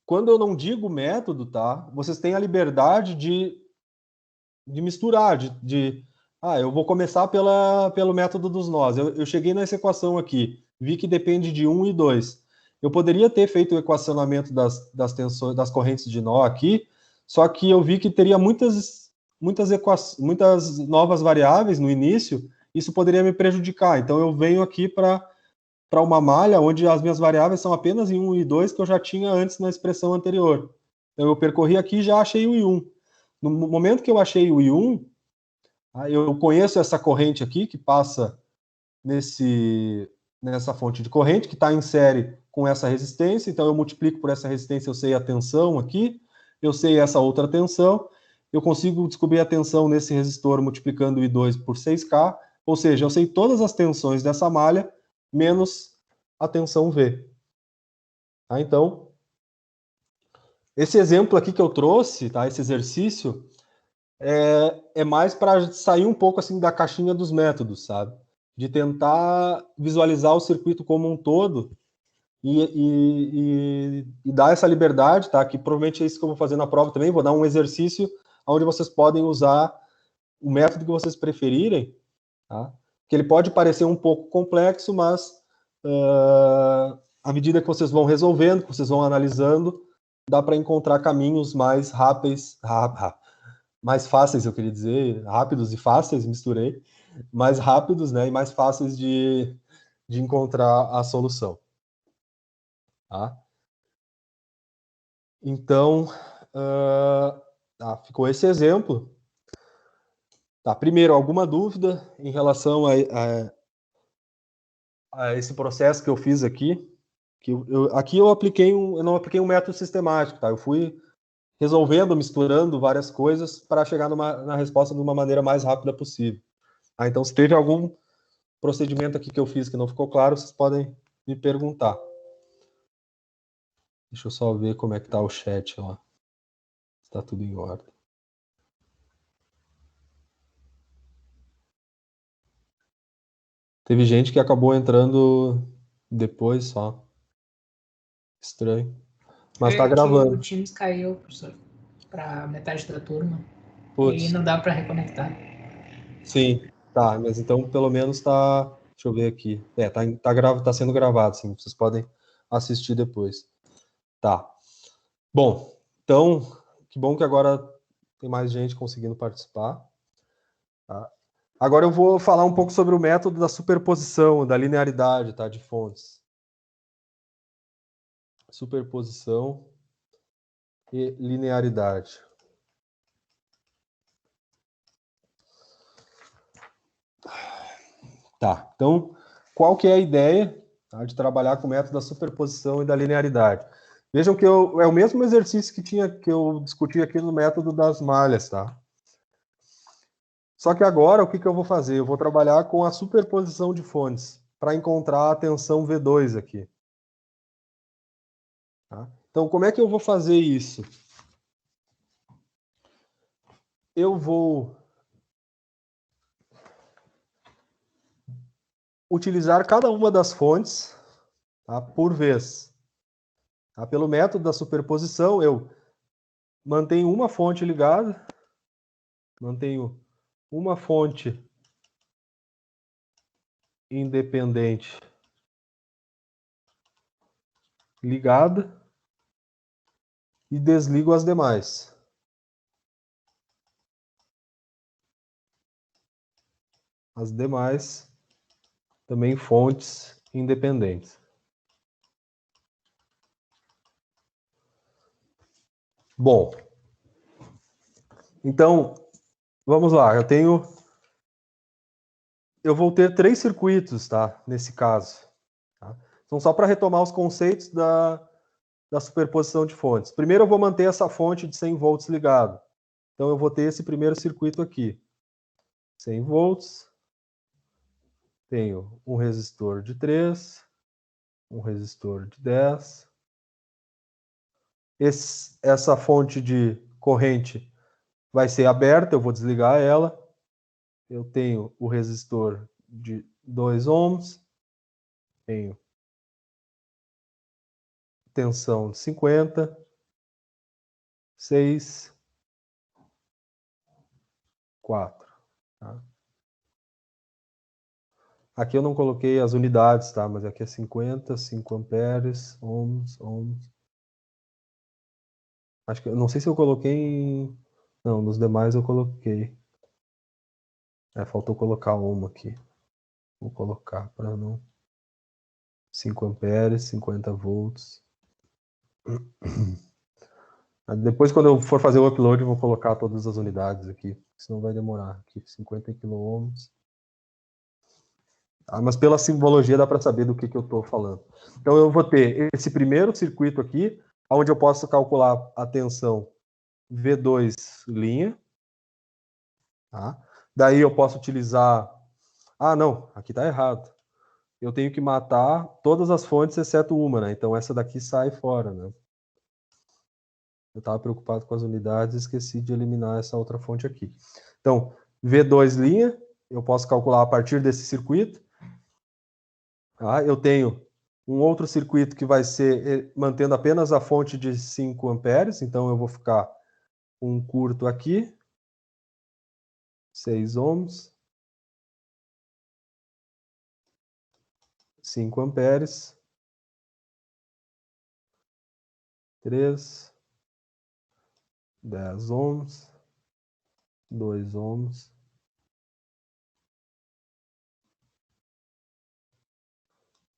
quando eu não digo método, tá? Vocês têm a liberdade de misturar, eu vou começar pelo método dos nós. Eu cheguei nessa equação aqui, vi que depende de 1 e 2. Eu poderia ter feito o equacionamento das tensões, das correntes de nó aqui, só que eu vi que teria muitas novas variáveis no início, isso poderia me prejudicar. Então eu venho aqui para uma malha onde as minhas variáveis são apenas em 1 e 2 que eu já tinha antes na expressão anterior. Então eu percorri aqui e já achei o I1. No momento que eu achei o I1, eu conheço essa corrente aqui que passa nessa fonte de corrente, que está em série com essa resistência, então eu multiplico por essa resistência, eu sei a tensão aqui, eu sei essa outra tensão, eu consigo descobrir a tensão nesse resistor multiplicando o I2 por 6K, ou seja, eu sei todas as tensões dessa malha, menos a tensão V. Então, esse exemplo aqui que eu trouxe, tá, esse exercício, é mais para sair um pouco assim da caixinha dos métodos, sabe? De tentar visualizar o circuito como um todo e dar essa liberdade, tá? Que provavelmente é isso que eu vou fazer na prova também. Vou dar um exercício onde vocês podem usar o método que vocês preferirem, tá? Que ele pode parecer um pouco complexo, mas à medida que vocês vão resolvendo, que vocês vão analisando, dá para encontrar caminhos mais mais fáceis, eu queria dizer, rápidos e fáceis, misturei, mais rápidos, né, e mais fáceis de encontrar a solução. Tá? Então, ficou esse exemplo. Tá, primeiro, alguma dúvida em relação a esse processo que eu fiz aqui? Aqui eu não apliquei um método sistemático, tá? Eu fui resolvendo, misturando várias coisas para chegar na resposta de uma maneira mais rápida possível. Então, se teve algum procedimento aqui que eu fiz que não ficou claro, vocês podem me perguntar. Deixa eu só ver como é que está o chat lá. Está tudo em ordem. Teve gente que acabou entrando depois só. Estranho. Mas está gravando. O Teams caiu, professor, para metade da turma. Putz. E não dá para reconectar. Sim, tá. Mas então pelo menos está. Deixa eu ver aqui. Tá sendo gravado, sim. Vocês podem assistir depois. Tá. Bom, então, que bom que agora tem mais gente conseguindo participar. Tá? Agora eu vou falar um pouco sobre o método da superposição, da linearidade, tá, de fontes. Superposição e linearidade. Tá, então, qual que é a ideia, tá, de trabalhar com o método da superposição e da linearidade? Vejam que é o mesmo exercício que eu discuti aqui no método das malhas, tá? Só que agora, o que eu vou fazer? Eu vou trabalhar com a superposição de fontes, para encontrar a tensão V2 aqui. Tá? Então, como é que eu vou fazer isso? Eu vou utilizar cada uma das fontes, tá, por vez. Tá? Pelo método da superposição, eu mantenho uma fonte ligada, mantenho uma fonte independente ligada e desligo as demais. As demais também fontes independentes. Bom, então, vamos lá. Eu vou ter 3 circuitos, tá? Nesse caso. Tá? Então, só para retomar os conceitos da superposição de fontes. Primeiro, eu vou manter essa fonte de 100 volts ligado. Então, eu vou ter esse primeiro circuito aqui. 100 volts. Tenho um resistor de 3, um resistor de 10. Essa fonte de corrente vai ser aberta, eu vou desligar ela. Eu tenho o resistor de 2 ohms. Tenho tensão de 50, 6, 4. Tá? Aqui eu não coloquei as unidades, tá? Mas aqui é 50, 5 amperes, ohms. Acho que, não sei se eu coloquei em... Não, nos demais eu coloquei. Faltou colocar uma aqui. Vou colocar para não... 5 amperes, 50 volts. Depois, quando eu for fazer o upload, eu vou colocar todas as unidades aqui. Senão vai demorar. Aqui, 50 kΩ. Mas pela simbologia dá para saber do que eu estou falando. Então eu vou ter esse primeiro circuito aqui, onde eu posso calcular a tensão V2 linha. Tá? Daí eu posso utilizar... Ah, não, aqui está errado. Eu tenho que matar todas as fontes, exceto uma, né? Então essa daqui sai fora, né? Eu estava preocupado com as unidades e esqueci de eliminar essa outra fonte aqui. Então, V2 linha, eu posso calcular a partir desse circuito. Tá? Eu tenho um outro circuito que vai ser mantendo apenas a fonte de 5 amperes, então eu vou ficar um curto aqui, 6 ohms, 5 amperes, 3, 10 ohms, 2 ohms,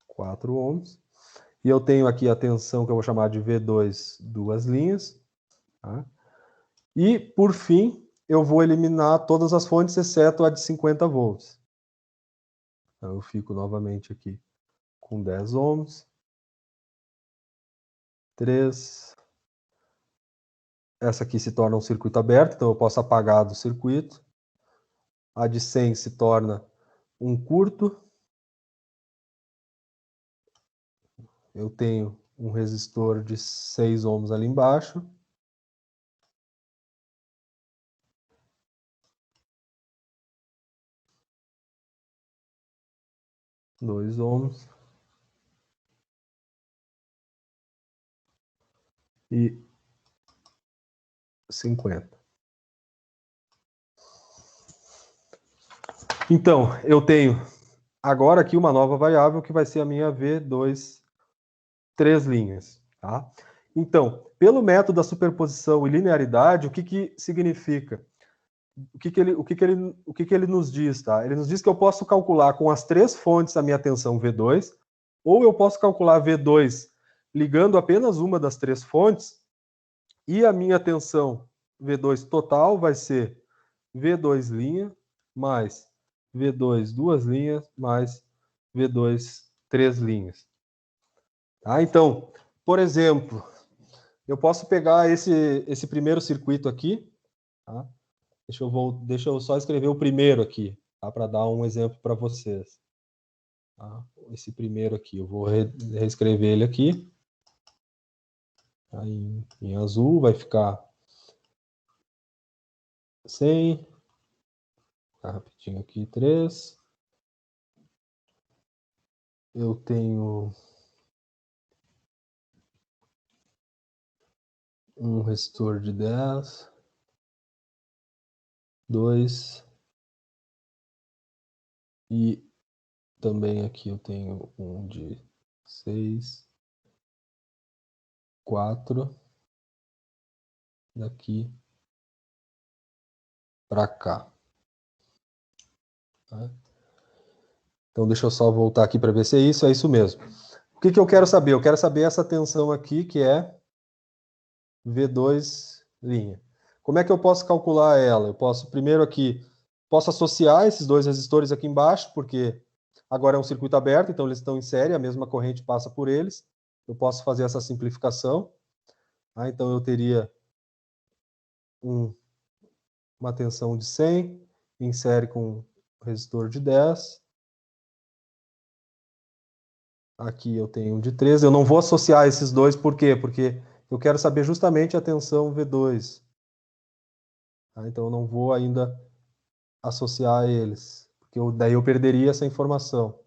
4 ohms. E eu tenho aqui a tensão que eu vou chamar de V2, 2 linhas. Tá? E, por fim, eu vou eliminar todas as fontes, exceto a de 50 volts. Então, eu fico novamente aqui com 10 ohms. 3. Essa aqui se torna um circuito aberto, então eu posso apagar do circuito. A de 100 se torna um curto. Eu tenho um resistor de 6 ohms ali embaixo. Dois ohms. E 50. Então, eu tenho agora aqui uma nova variável que vai ser a minha V2, 3 linhas. Tá? Então, pelo método da superposição e linearidade, o que significa? O que ele nos diz? Tá? Ele nos diz que eu posso calcular com as 3 fontes a minha tensão V2, ou eu posso calcular V2 ligando apenas uma das 3 fontes, E a minha tensão V2 total vai ser V2 linha mais V2 duas linhas mais V2 três linhas. Tá? Então, por exemplo, eu posso pegar esse primeiro circuito aqui. Tá? Deixa eu só escrever o primeiro aqui, tá? Para dar um exemplo para vocês. Tá? Esse primeiro aqui, eu vou reescrever ele aqui. Tá? Em azul vai ficar 100. Tá, rapidinho aqui, 3. Eu tenho um resistor de 10. 2. E também aqui eu tenho um de 6. 4. Daqui para cá. Tá? Então, deixa eu só voltar aqui para ver se é isso mesmo. O que eu quero saber? Eu quero saber essa tensão aqui, que é V2 linha. Como é que eu posso calcular ela? Eu posso, primeiro aqui, posso associar esses dois resistores aqui embaixo, porque agora é um circuito aberto, então eles estão em série, a mesma corrente passa por eles. Eu posso fazer essa simplificação. Tá? Então, eu teria uma tensão de 100 em série com um resistor de 10. Aqui eu tenho um de 13. Eu não vou associar esses dois, por quê? Porque eu quero saber justamente a tensão V2. Tá? Então eu não vou ainda associar eles, porque daí eu perderia essa informação.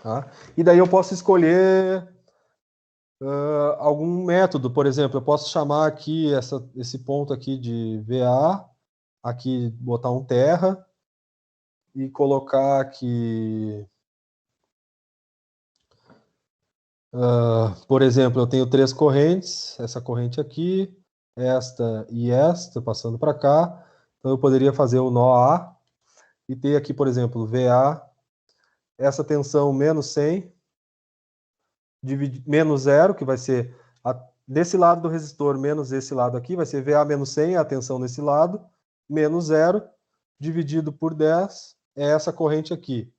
Tá? E daí eu posso escolher algum método, por exemplo, eu posso chamar aqui esse ponto aqui de VA, aqui botar um terra e colocar aqui, por exemplo, eu tenho 3 correntes, essa corrente aqui, esta e esta, passando para cá, então eu poderia fazer o nó A e ter aqui, por exemplo, VA, essa tensão menos 100, menos 0, que vai ser desse lado do resistor menos esse lado aqui, vai ser VA menos 100, a tensão nesse lado, menos 0, dividido por 10, é essa corrente aqui.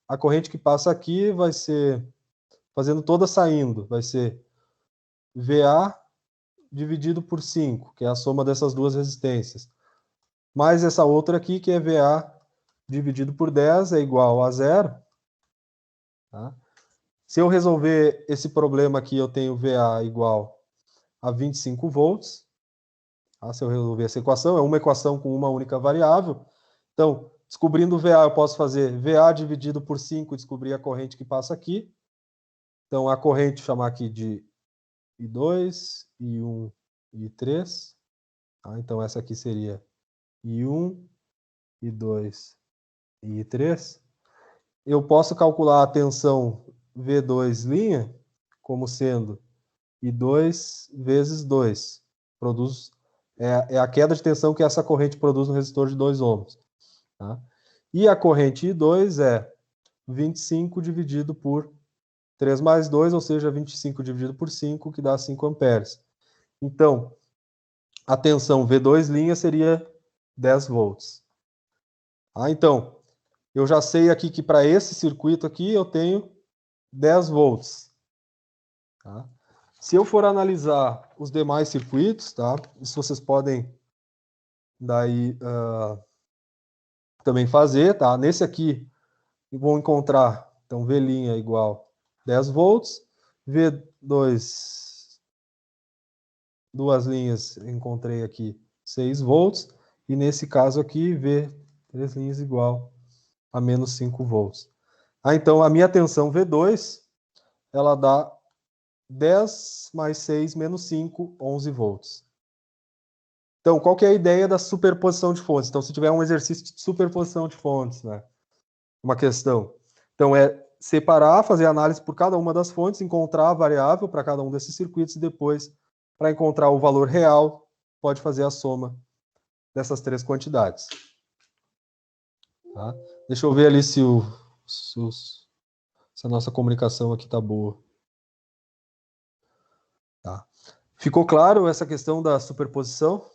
A corrente que passa aqui vai ser, fazendo toda saindo, vai ser VA dividido por 5, que é a soma dessas duas resistências. Mais essa outra aqui, que é VA dividido por 10, é igual a 0. Tá? Se eu resolver esse problema aqui, eu tenho VA igual a 25 volts. Tá? Se eu resolver essa equação, é uma equação com uma única variável. Então, descobrindo o VA, eu posso fazer VA dividido por 5 e descobrir a corrente que passa aqui. Então, a corrente, chamar aqui de I2, I1 e I3. Tá? Então, essa aqui seria I1, I2 e I3. Eu posso calcular a tensão V2 linha como sendo I2 vezes 2. É a queda de tensão que essa corrente produz no resistor de 2 ohms. Tá? E a corrente I2 é 25 dividido por 3 mais 2, ou seja, 25 dividido por 5, que dá 5 amperes. Então, a tensão V2 linha seria 10 volts. Tá? Então, eu já sei aqui que para esse circuito aqui eu tenho 10 volts. Tá? Se eu for analisar os demais circuitos, tá? Isso vocês podem daí também fazer, tá? Nesse aqui, vou encontrar, então, V' igual 10 volts, V2, duas linhas, encontrei aqui 6 volts, e nesse caso aqui, V, 3 linhas igual a menos 5 volts. Então, a minha tensão V2, ela dá 10 mais 6 menos 5, 11 volts. Então, qual que é a ideia da superposição de fontes? Então, se tiver um exercício de superposição de fontes, né? Uma questão. Então, é separar, fazer análise por cada uma das fontes, encontrar a variável para cada um desses circuitos e depois, para encontrar o valor real, pode fazer a soma dessas 3 quantidades. Tá? Deixa eu ver ali se se a nossa comunicação aqui tá boa. Tá. Ficou claro essa questão da superposição?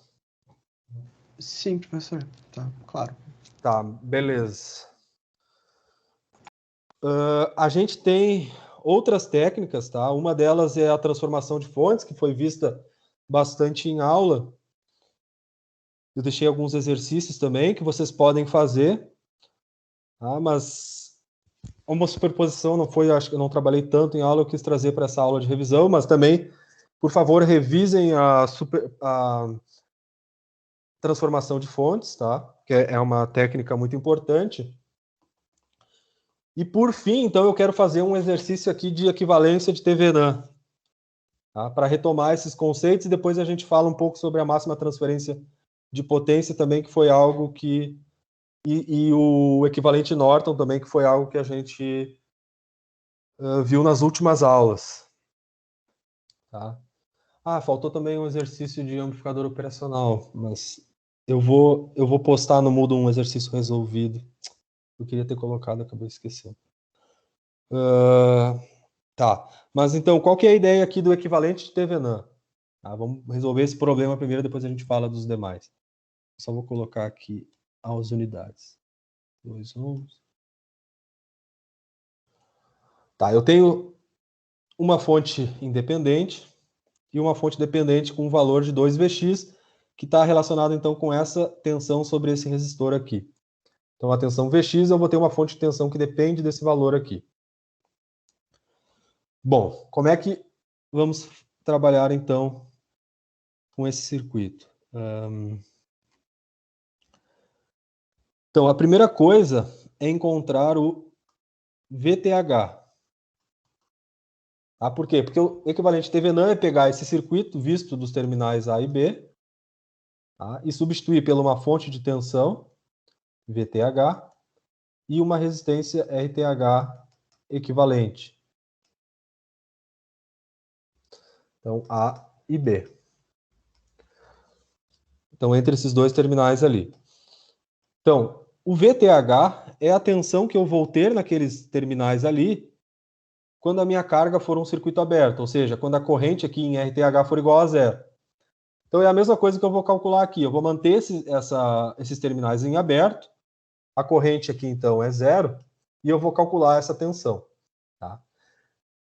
Sim, professor. Tá, claro. Tá, beleza. A gente tem outras técnicas, tá? Uma delas é a transformação de fontes, que foi vista bastante em aula. Eu deixei alguns exercícios também que vocês podem fazer, tá? Mas uma superposição não foi, acho que eu não trabalhei tanto em aula, eu quis trazer para essa aula de revisão, mas também, por favor, revisem a transformação de fontes, tá? Que é uma técnica muito importante. E por fim, então, eu quero fazer um exercício aqui de equivalência de TVNAM, tá? Para retomar esses conceitos, e depois a gente fala um pouco sobre a máxima transferência de potência também, que foi algo que... E o equivalente Norton também, que foi algo que a gente viu nas últimas aulas. Tá? Faltou também um exercício de amplificador operacional, mas eu vou postar no Moodle um exercício resolvido. Eu queria ter colocado, acabei esquecendo. Tá, mas então, qual que é a ideia aqui do equivalente de TVNAM? Vamos resolver esse problema primeiro, depois a gente fala dos demais. Só vou colocar aqui as unidades. 2 ohms. Tá, eu tenho uma fonte independente e uma fonte dependente com um valor de 2Vx, que está relacionado então com essa tensão sobre esse resistor aqui. Então a tensão Vx, eu vou ter uma fonte de tensão que depende desse valor aqui. Bom, como é que vamos trabalhar então com esse circuito? Então a primeira coisa é encontrar o VTH. Por quê? Porque o equivalente TVNAM é pegar esse circuito visto dos terminais A e B, e substituir por uma fonte de tensão, VTH, e uma resistência RTH equivalente. Então, A e B. Então, entre esses dois terminais ali. Então, o VTH é a tensão que eu vou ter naqueles terminais ali quando a minha carga for um circuito aberto, ou seja, quando a corrente aqui em RTH for igual a zero. Então, é a mesma coisa que eu vou calcular aqui. Eu vou manter esses terminais em aberto, a corrente aqui, então, é zero, e eu vou calcular essa tensão. Tá?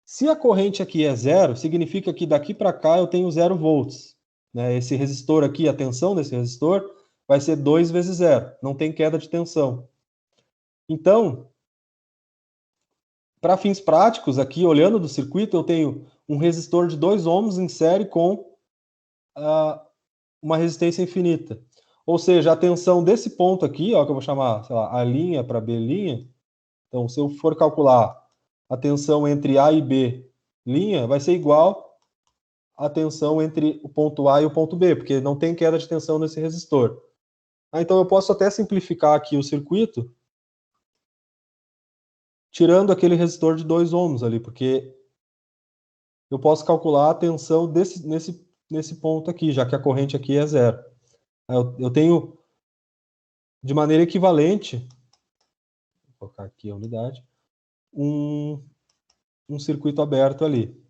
Se a corrente aqui é zero, significa que daqui para cá eu tenho 0 volts. Né? Esse resistor aqui, a tensão desse resistor, vai ser 2 vezes zero. Não tem queda de tensão. Então, para fins práticos, aqui, olhando do circuito, eu tenho um resistor de 2 ohms em série com uma resistência infinita. Ou seja, a tensão desse ponto aqui, ó, que eu vou chamar, sei lá, A' para B', então, se eu for calcular a tensão entre A e B', vai ser igual à tensão entre o ponto A e o ponto B, porque não tem queda de tensão nesse resistor. Então, eu posso até simplificar aqui o circuito, tirando aquele resistor de 2 ohms ali, porque eu posso calcular a tensão nesse ponto aqui, já que a corrente aqui é zero. Eu tenho, de maneira equivalente, vou colocar aqui a unidade, um circuito aberto ali.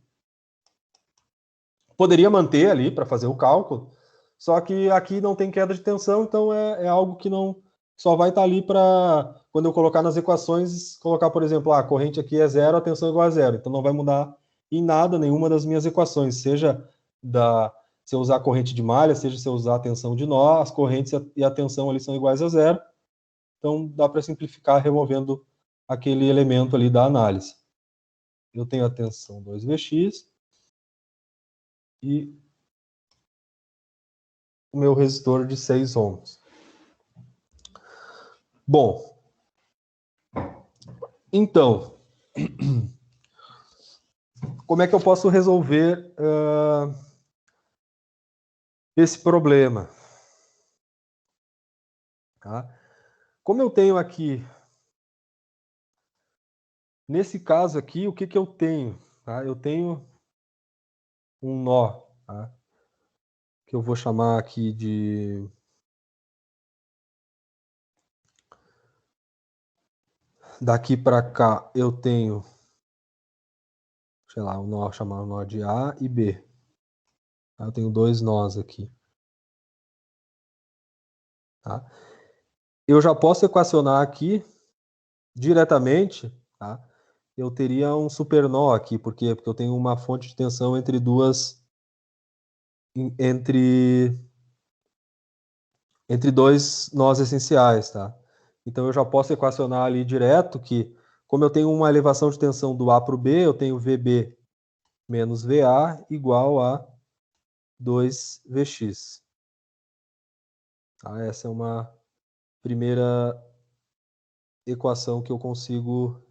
Poderia manter ali para fazer o cálculo, só que aqui não tem queda de tensão, então é algo que não só vai estar ali para, quando eu colocar nas equações, colocar, por exemplo, a corrente aqui é zero, a tensão é igual a zero. Então não vai mudar em nada nenhuma das minhas equações, seja se eu usar a corrente de malha, seja se eu usar a tensão de nó, as correntes e a tensão ali são iguais a zero. Então dá para simplificar removendo aquele elemento ali da análise. Eu tenho a tensão 2Vx e o meu resistor de 6 ohms. Bom, então, como é que eu posso resolver esse problema? Tá? Como eu tenho aqui, nesse caso aqui, o que eu tenho? Tá? Eu tenho um nó, tá? Que eu vou chamar aqui de... Daqui para cá eu tenho sei lá, um nó chamado nó de A e B. Eu tenho dois nós aqui. Tá? Eu já posso equacionar aqui diretamente, tá? Eu teria um supernó aqui, por quê? Porque eu tenho uma fonte de tensão entre dois nós essenciais, tá? Então eu já posso equacionar ali direto que, como eu tenho uma elevação de tensão do A para o B, eu tenho VB menos VA igual a 2Vx. Tá? Essa é uma primeira equação que eu consigo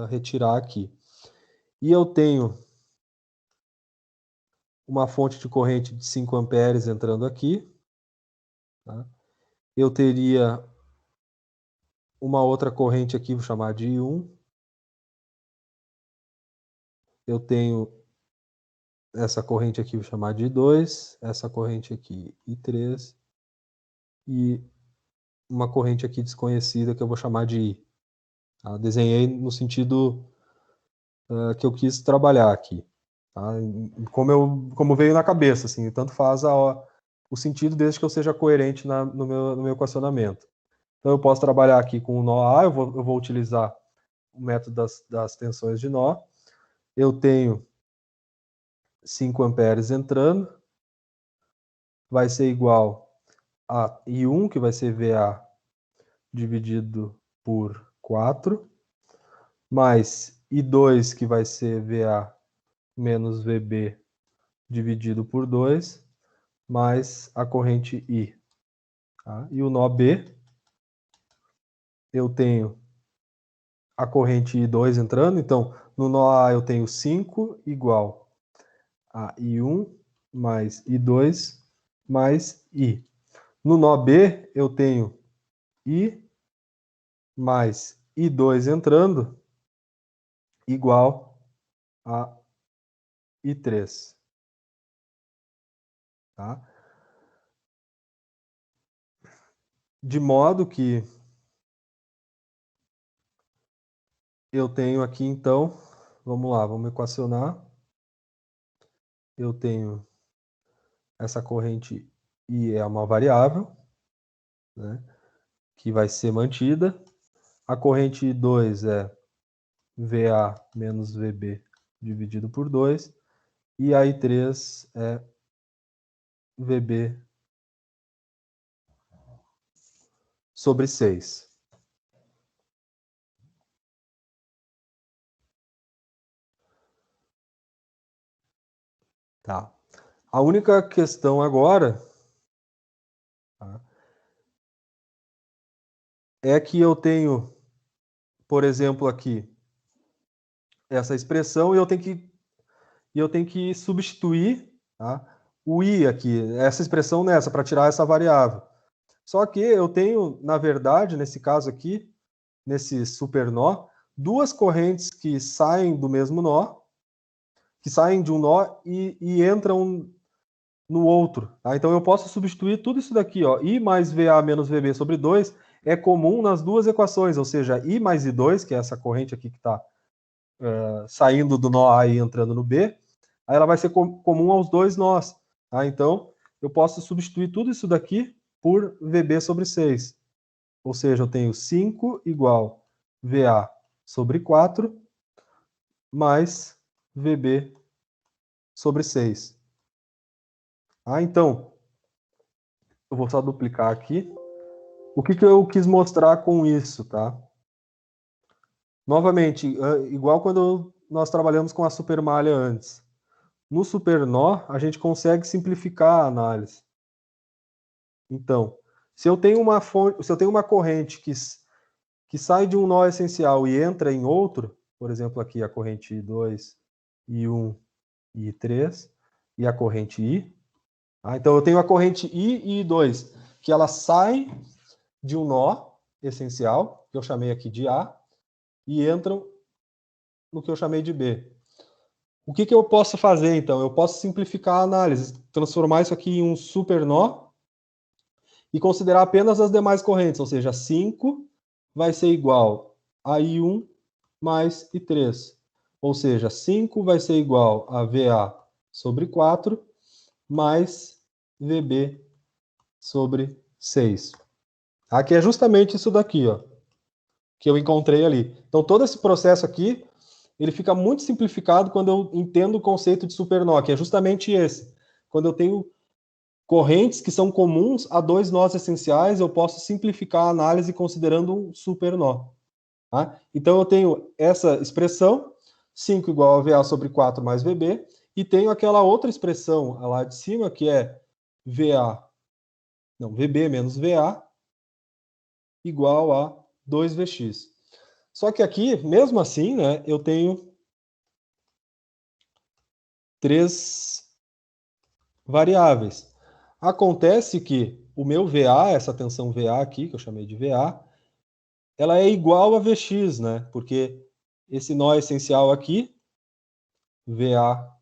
retirar aqui. E eu tenho uma fonte de corrente de 5 amperes entrando aqui. Tá? Eu teria uma outra corrente aqui, vou chamar de I1. Eu tenho essa corrente aqui, vou chamar de I2. Essa corrente aqui, I3. E uma corrente aqui desconhecida que eu vou chamar de I. Tá? Desenhei no sentido que eu quis trabalhar aqui. Tá? Como veio na cabeça, assim, tanto faz o sentido desde que eu seja coerente no meu equacionamento. Então eu posso trabalhar aqui com o nó A, eu vou utilizar o método das tensões de nó. Eu tenho 5 amperes entrando, vai ser igual a I1, que vai ser VA dividido por 4, mais I2, que vai ser VA menos VB dividido por 2, mais a corrente I. Tá? E o nó B, eu tenho a corrente I2 entrando, então no nó A eu tenho 5 igual a I1 mais I2 mais I. No nó B eu tenho I mais I2 entrando igual a I3. Tá? De modo que eu tenho aqui, então, vamos lá, vamos equacionar. Eu tenho essa corrente I é uma variável, né, que vai ser mantida. A corrente I2 é VA menos VB dividido por 2. E a I3 é VB sobre 6. Tá. A única questão agora, tá, é que eu tenho, por exemplo, aqui essa expressão e eu tenho que substituir, tá, o I aqui, essa expressão nessa, para tirar essa variável. Só que eu tenho, na verdade, nesse caso aqui, nesse supernó, duas correntes que saem do mesmo nó, que saem de um nó e entram no outro. Tá? Então eu posso substituir tudo isso daqui, ó, I mais VA menos VB sobre 2 é comum nas duas equações, ou seja, I mais I2, que é essa corrente aqui que está saindo do nó A e entrando no B, aí ela vai ser comum aos dois nós. Tá? Então eu posso substituir tudo isso daqui por VB sobre 6. Ou seja, eu tenho 5 igual VA sobre 4 mais VB sobre 6. Então, eu vou só duplicar aqui. O que eu quis mostrar com isso, tá? Novamente, igual quando nós trabalhamos com a supermalha antes. No supernó, a gente consegue simplificar a análise. Então, se eu tenho uma corrente que sai de um nó essencial e entra em outro, por exemplo, aqui a corrente I2, I1 e I3, e a corrente I. Então, eu tenho a corrente I e I2, que elas saem de um nó essencial, que eu chamei aqui de A, e entram no que eu chamei de B. O que eu posso fazer, então? Eu posso simplificar a análise, transformar isso aqui em um supernó e considerar apenas as demais correntes, ou seja, 5 vai ser igual a I1 mais I3. Ou seja, 5 vai ser igual a VA sobre 4 mais VB sobre 6. Aqui é justamente isso daqui, ó, que eu encontrei ali. Então, todo esse processo aqui, ele fica muito simplificado quando eu entendo o conceito de supernó, que é justamente esse. Quando eu tenho correntes que são comuns a dois nós essenciais, eu posso simplificar a análise considerando um supernó. Tá? Então, eu tenho essa expressão, 5 igual a VA sobre 4 mais VB, e tenho aquela outra expressão lá de cima, que é VB menos VA igual a 2VX. Só que aqui, mesmo assim, né, eu tenho 3 variáveis. Acontece que o meu VA, essa tensão VA aqui, que eu chamei de VA, ela é igual a VX, né? Porque esse nó essencial aqui, VA,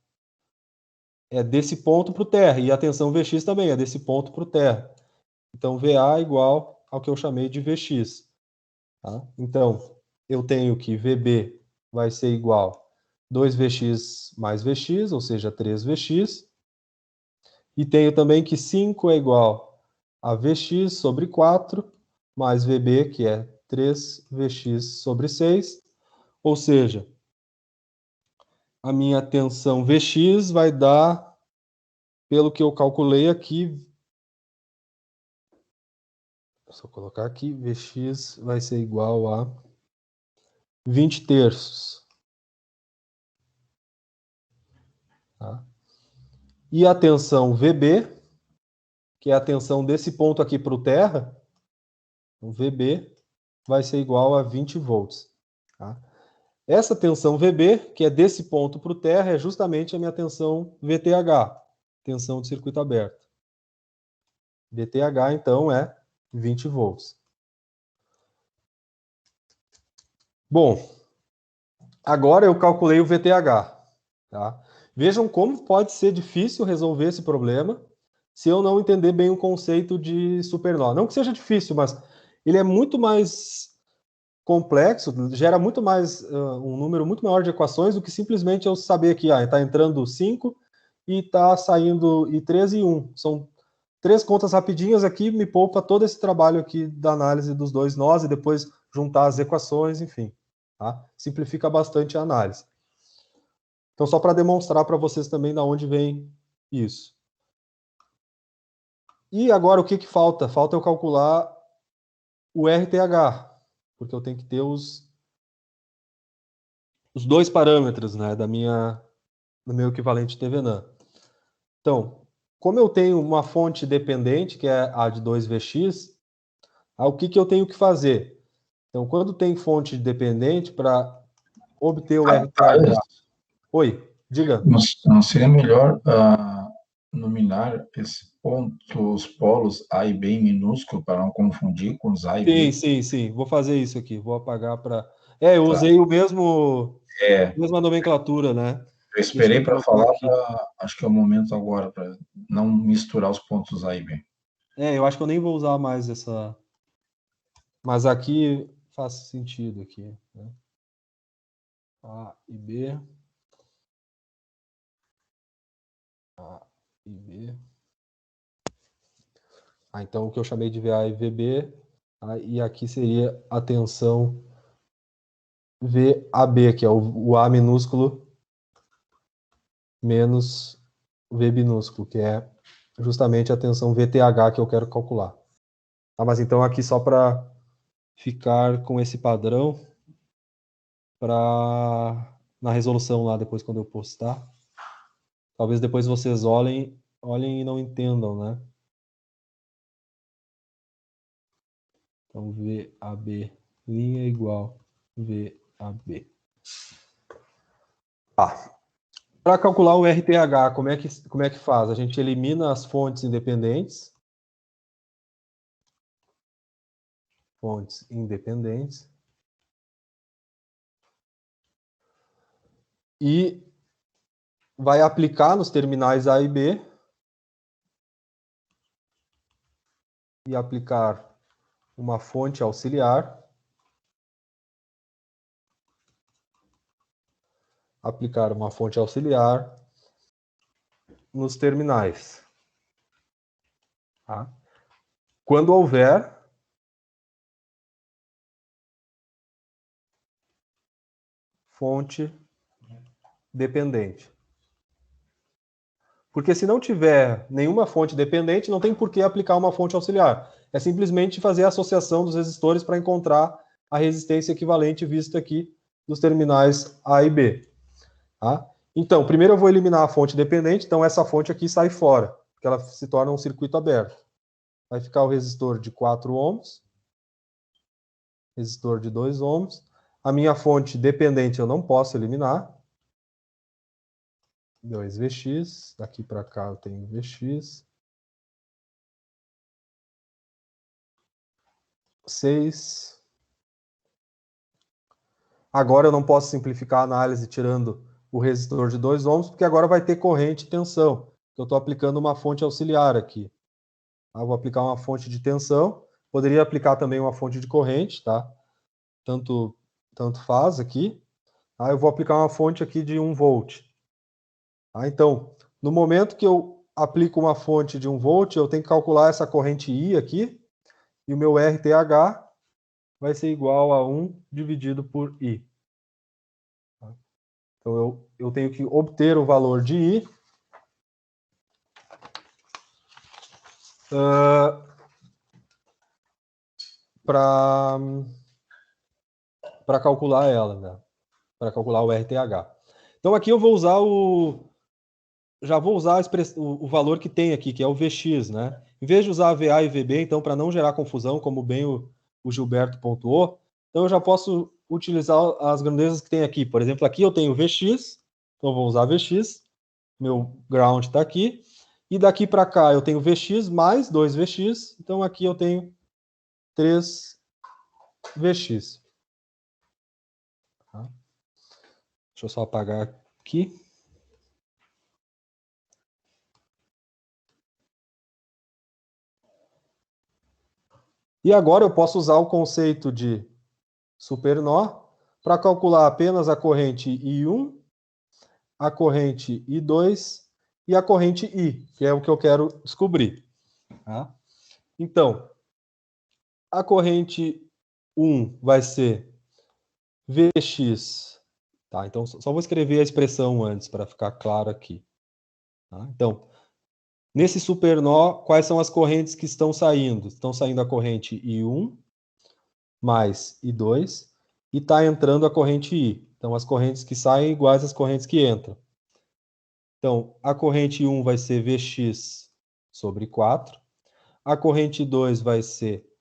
é desse ponto para o terra, e a tensão VX também é desse ponto para o terra. Então, VA é igual ao que eu chamei de VX. Tá? Então, eu tenho que VB vai ser igual a 2VX mais VX, ou seja, 3VX. E tenho também que 5 é igual a Vx sobre 4, mais Vb, que é 3Vx sobre 6. Ou seja, a minha tensão Vx vai dar, pelo que eu calculei aqui, se eu colocar aqui, Vx vai ser igual a 20 terços. Tá? E a tensão Vb, que é a tensão desse ponto aqui para o terra, o Vb vai ser igual a 20 volts. Tá? Essa tensão VB, que é desse ponto para o terra, é justamente a minha tensão VTH, tensão de circuito aberto. VTH, então, é 20 volts. Bom, agora eu calculei o VTH. Tá? Vejam como pode ser difícil resolver esse problema se eu não entender bem o conceito de supernó. Não que seja difícil, mas ele é muito mais complexo, gera muito mais um número muito maior de equações do que simplesmente eu saber que está entrando 5 e está saindo 3 e 1. São 3 contas rapidinhas aqui, me poupa todo esse trabalho aqui da análise dos dois nós e depois juntar as equações, enfim. Tá? Simplifica bastante a análise. Então, só para demonstrar para vocês também de onde vem isso. E agora o que falta? Falta eu calcular o RTH, porque eu tenho que ter os dois parâmetros, né, do meu equivalente TVNAM. Então, como eu tenho uma fonte dependente, que é a de 2Vx, o que eu tenho que fazer? Então, quando tem fonte dependente, para obter o RTH... Oi, diga. Não seria melhor nominar esse ponto, os polos A e B em minúsculo, para não confundir com os A e B? Sim. Vou fazer isso aqui. Vou apagar para... eu usei o mesmo... mesma nomenclatura, né? Eu esperei para falar, acho que é o momento agora, para não misturar os pontos A e B. Eu acho que eu nem vou usar mais essa... Mas aqui faz sentido aqui, né? A e B. A e B. Então, o que eu chamei de VA e VB, e aqui seria a tensão VAB, que é o A minúsculo menos o V minúsculo, que é justamente a tensão VTH que eu quero calcular. Mas então aqui só para ficar com esse padrão, na resolução lá depois quando eu postar, talvez depois vocês olhem e não entendam, né? Então, VAB' é igual VAB. Para calcular o RTH, como é que faz? A gente elimina as fontes independentes. E vai aplicar nos terminais A e B. E aplicar uma fonte auxiliar. aplicar uma fonte auxiliar nos terminais. Tá? Quando houver fonte dependente. Porque se não tiver nenhuma fonte dependente, não tem por que aplicar uma fonte auxiliar. É simplesmente fazer a associação dos resistores para encontrar a resistência equivalente vista aqui dos terminais A e B. Tá? Então, primeiro eu vou eliminar a fonte dependente, então essa fonte aqui sai fora, porque ela se torna um circuito aberto. Vai ficar o resistor de 4 ohms, resistor de 2 ohms. A minha fonte dependente eu não posso eliminar. 2Vx, daqui para cá eu tenho Vx. 6. Agora eu não posso simplificar a análise tirando o resistor de 2 ohms, porque agora vai ter corrente e tensão. Eu estou aplicando uma fonte auxiliar aqui. Eu vou aplicar uma fonte de tensão. Poderia aplicar também uma fonte de corrente, tá? Tanto faz aqui. Eu vou aplicar uma fonte aqui de 1 volt. Então, no momento que eu aplico uma fonte de 1 volt, eu tenho que calcular essa corrente I aqui, e o meu RTH vai ser igual a 1 dividido por I. Então, eu tenho que obter o valor de I para calcular ela, né? Para calcular o RTH. Então, aqui eu vou usar já vou usar o valor que tem aqui, que é o Vx, né? Em vez de usar VA e VB, então, para não gerar confusão, como bem o Gilberto pontuou, então eu já posso utilizar as grandezas que tem aqui. Por exemplo, aqui eu tenho Vx, então eu vou usar Vx, meu ground está aqui, e daqui para cá eu tenho Vx mais 2Vx, então aqui eu tenho 3Vx. Tá? Deixa eu só apagar aqui. E agora eu posso usar o conceito de supernó para calcular apenas a corrente I1, a corrente I2 e a corrente I, que é o que eu quero descobrir. Tá? Então, a corrente 1 vai ser Vx. Tá? Então, só vou escrever a expressão antes para ficar claro aqui. Tá? Então, nesse supernó, quais são as correntes que estão saindo? Estão saindo a corrente I1 mais I2 e está entrando a corrente I. Então, as correntes que saem iguais às correntes que entram. Então, a corrente 1 vai ser Vx sobre 4. A corrente 2 vai ser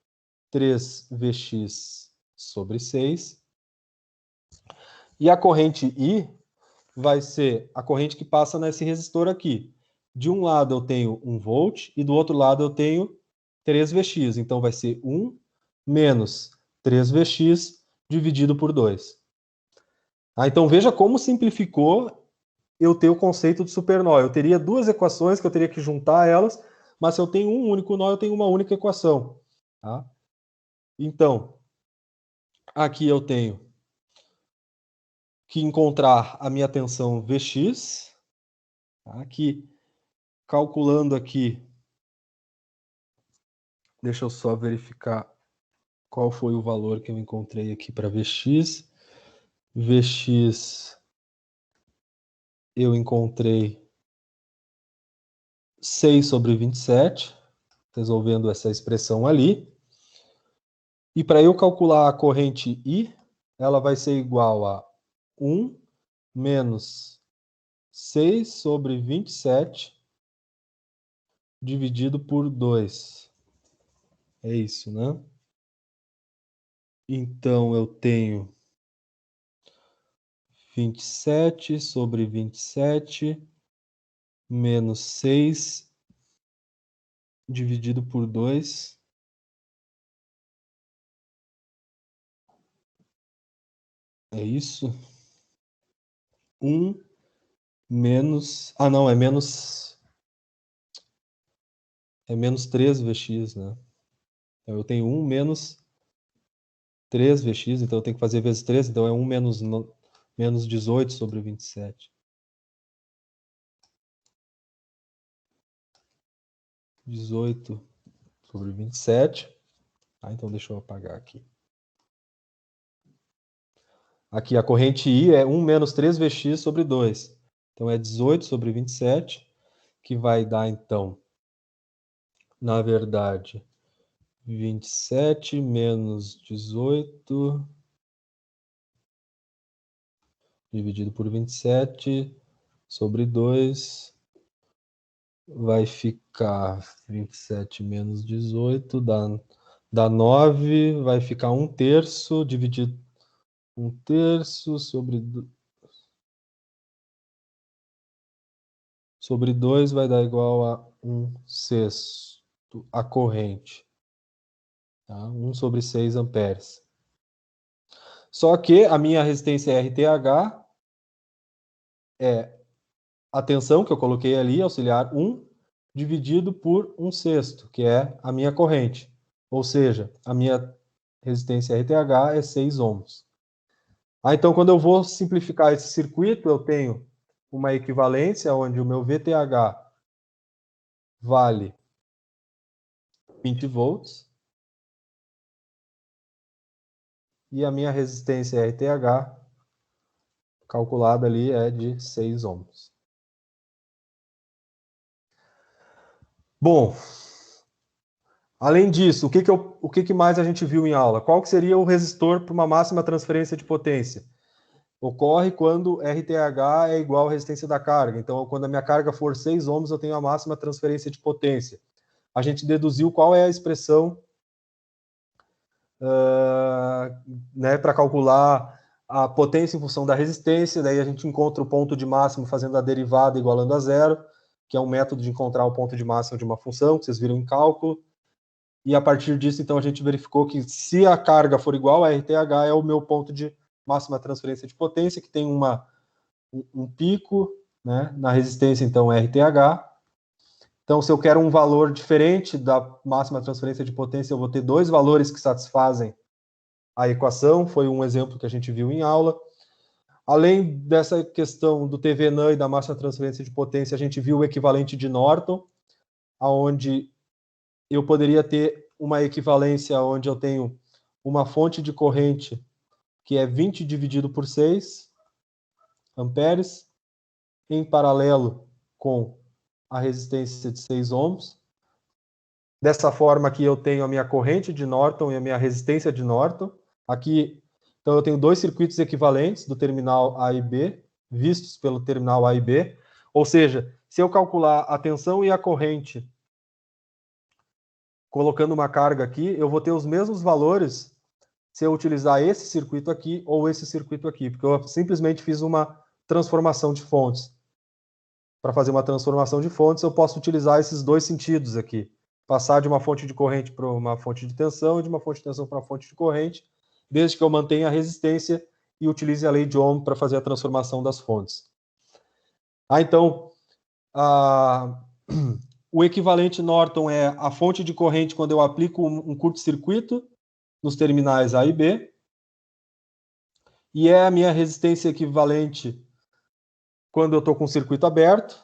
3Vx sobre 6. E a corrente I vai ser a corrente que passa nesse resistor aqui. De um lado eu tenho 1 volt e do outro lado eu tenho 3Vx. Então, vai ser 1 menos 3Vx dividido por 2. Então, veja como simplificou eu ter o conceito de supernó. Eu teria duas equações que eu teria que juntar elas, mas se eu tenho um único nó, eu tenho uma única equação. Tá? Então, aqui eu tenho que encontrar a minha tensão Vx. Tá? Aqui, calculando aqui, deixa eu só verificar qual foi o valor que eu encontrei aqui para Vx. Vx eu encontrei 6 sobre 27, resolvendo essa expressão ali. E para eu calcular a corrente I, ela vai ser igual a 1 menos 6 sobre 27 dividido por 2. É isso, né? Então, eu tenho 27 sobre 27 menos 6 dividido por 2. É isso? 1 menos... Ah, não, é menos 3Vx, né? Então, eu tenho 1 menos 3Vx, então eu tenho que fazer vezes 3, então é 1 menos menos 18 sobre 27. 18 sobre 27. Então deixa eu apagar aqui. Aqui a corrente I é 1 menos 3Vx sobre 2. Então é 18 sobre 27, que vai dar, então, na verdade, 27 menos 18 dividido por 27 sobre 2 vai ficar 27 menos 18, dá 9, vai ficar 1/3 dividido 1/3 sobre 2 vai dar igual a 1/6 a corrente. Tá? 1 sobre 6 amperes. Só que a minha resistência RTH é a tensão que eu coloquei ali, auxiliar 1, dividido por 1/6, que é a minha corrente. Ou seja, a minha resistência RTH é 6 ohms. Então, quando eu vou simplificar esse circuito, eu tenho uma equivalência onde o meu VTH vale 20 volts e a minha resistência RTH calculada ali é de 6 ohms. Bom, além disso, o que mais a gente viu em aula? Qual que seria o resistor para uma máxima transferência de potência? Ocorre quando RTH é igual à resistência da carga. Então, quando a minha carga for 6 ohms, eu tenho a máxima transferência de potência. A gente deduziu qual é a expressão para calcular a potência em função da resistência. Daí a gente encontra o ponto de máximo fazendo a derivada igualando a zero, que é um método de encontrar o ponto de máximo de uma função, que vocês viram em cálculo. E a partir disso, então, a gente verificou que se a carga for igual a RTH, é o meu ponto de máxima transferência de potência, que tem um pico, né, na resistência, então, RTH. Então, se eu quero um valor diferente da máxima transferência de potência, eu vou ter dois valores que satisfazem a equação. Foi um exemplo que a gente viu em aula. Além dessa questão do TVNAN e da máxima transferência de potência, a gente viu o equivalente de Norton, onde eu poderia ter uma equivalência onde eu tenho uma fonte de corrente que é 20 dividido por 6 amperes, em paralelo com a resistência de 6 ohms. Dessa forma aqui eu tenho a minha corrente de Norton e a minha resistência de Norton. Aqui, então eu tenho dois circuitos equivalentes do terminal A e B, vistos pelo terminal A e B. Ou seja, se eu calcular a tensão e a corrente colocando uma carga aqui, eu vou ter os mesmos valores se eu utilizar esse circuito aqui ou esse circuito aqui, porque eu simplesmente fiz uma transformação de fontes. Para fazer uma transformação de fontes, eu posso utilizar esses dois sentidos aqui. Passar de uma fonte de corrente para uma fonte de tensão e de uma fonte de tensão para uma fonte de corrente, desde que eu mantenha a resistência e utilize a lei de Ohm para fazer a transformação das fontes. Então, o equivalente Norton é a fonte de corrente quando eu aplico um curto-circuito nos terminais A e B, e é a minha resistência equivalente quando eu estou com o circuito aberto.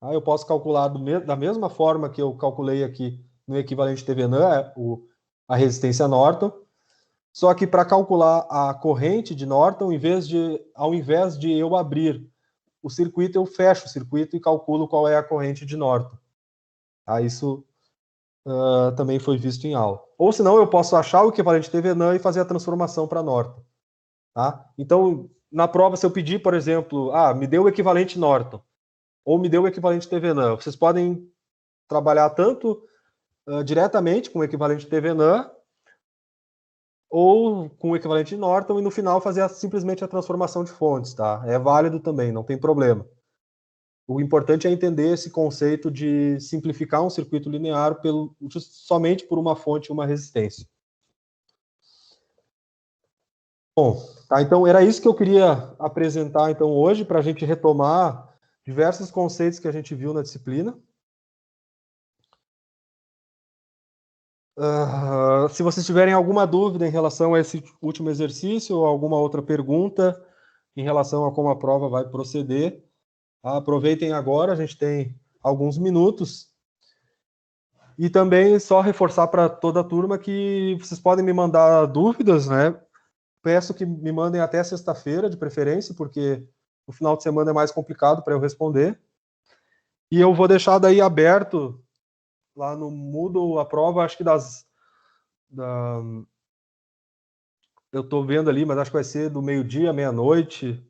Eu posso calcular da mesma forma que eu calculei aqui no equivalente TVNAN, a resistência Norton, só que para calcular a corrente de Norton, ao invés de eu abrir o circuito, eu fecho o circuito e calculo qual é a corrente de Norton. Isso também foi visto em aula. Ou senão eu posso achar o equivalente TVNAN e fazer a transformação para Norton. Tá? Então, na prova, se eu pedir, por exemplo, me dê o equivalente Norton, ou me dê o equivalente TVNAN, vocês podem trabalhar tanto diretamente com o equivalente TVNAN, ou com o equivalente Norton, e no final fazer simplesmente a transformação de fontes. Tá? É válido também, não tem problema. O importante é entender esse conceito de simplificar um circuito linear somente por uma fonte e uma resistência. Bom, tá, então era isso que eu queria apresentar então, hoje, para a gente retomar diversos conceitos que a gente viu na disciplina. Se vocês tiverem alguma dúvida em relação a esse último exercício ou alguma outra pergunta, em relação a como a prova vai proceder. Aproveitem agora, a gente tem alguns minutos. E também só reforçar para toda a turma que vocês podem me mandar dúvidas, né? Peço que me mandem até sexta-feira, de preferência, porque no final de semana é mais complicado para eu responder. E eu vou deixar daí aberto lá no Moodle a prova, acho que eu estou vendo ali, mas acho que vai ser do meio-dia à meia-noite.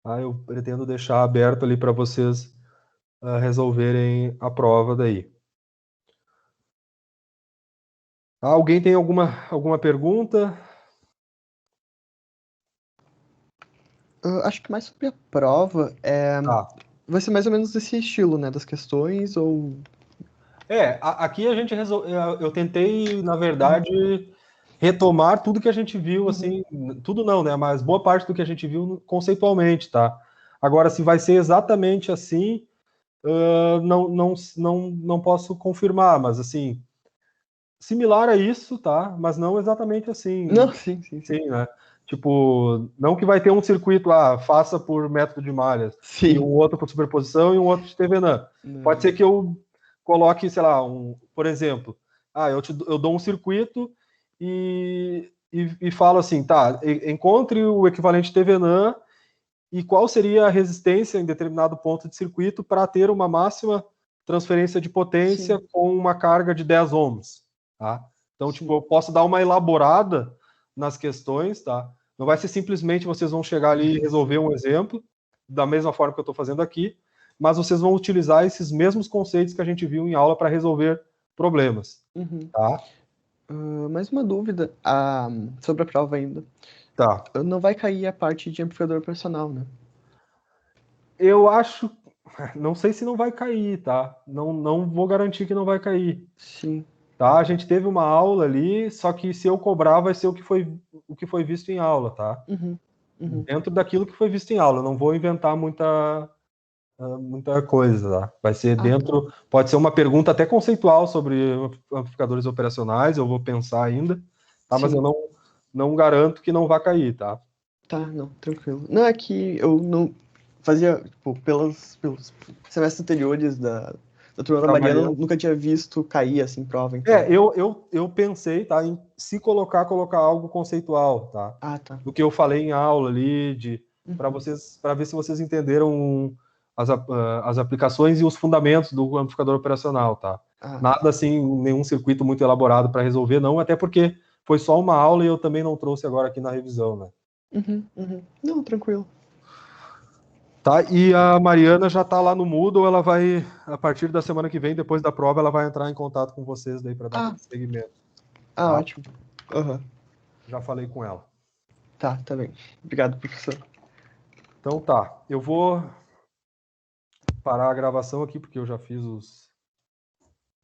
Eu pretendo deixar aberto ali para vocês resolverem a prova daí. Alguém tem alguma pergunta? Acho que mais sobre a prova, Tá. vai ser mais ou menos esse estilo, né, das questões, ou... Aqui a gente eu tentei, na verdade, retomar tudo que a gente viu, assim, tudo não, né, mas boa parte do que a gente viu conceitualmente, tá? Agora, se vai ser exatamente assim, não posso confirmar, mas, assim, similar a isso, tá? Mas não exatamente assim. Não, sim. Sim, né? Tipo, não que vai ter um circuito, faça por método de malhas, Sim. e um outro por superposição e um outro de TVNAM. Pode ser que eu coloque, sei lá, por exemplo, eu dou um circuito e falo assim, tá, encontre o equivalente TVNAM e qual seria a resistência em determinado ponto de circuito para ter uma máxima transferência de potência com uma carga de 10 ohms, tá? Então, tipo, eu posso dar uma elaborada nas questões, tá? Não vai ser simplesmente vocês vão chegar ali e resolver um exemplo, da mesma forma que eu estou fazendo aqui, mas vocês vão utilizar esses mesmos conceitos que a gente viu em aula para resolver problemas, tá? Mais uma dúvida sobre a prova ainda. Tá. Não vai cair a parte de amplificador operacional, né? Eu acho, não sei se não vai cair, tá? Não vou garantir que não vai cair. Sim. Tá? A gente teve uma aula ali, só que se eu cobrar vai ser o que foi visto em aula, tá? Dentro daquilo que foi visto em aula, eu não vou inventar muita coisa, tá? Vai ser dentro, pode ser uma pergunta até conceitual sobre amplificadores operacionais, eu vou pensar ainda, tá? Mas eu não garanto que não vai cair, tá? Tá, não, tranquilo. Não, é que eu não fazia, tipo, pelos semestres anteriores da turma da Mariana, eu nunca tinha visto cair, assim, prova, então. Eu pensei, tá, em se colocar algo conceitual, tá? Tá. Do que eu falei em aula ali, para ver se vocês entenderam as aplicações e os fundamentos do amplificador operacional, tá? Nada assim, nenhum circuito muito elaborado para resolver, não, até porque foi só uma aula e eu também não trouxe agora aqui na revisão, né? Não, tranquilo. Tá, e a Mariana já tá lá no Moodle, ela vai, a partir da semana que vem, depois da prova, ela vai entrar em contato com vocês daí para dar seguimento. Tá? Ótimo. Já falei com ela. Tá bem. Obrigado, professor. Então tá, eu vou parar a gravação aqui, porque eu já fiz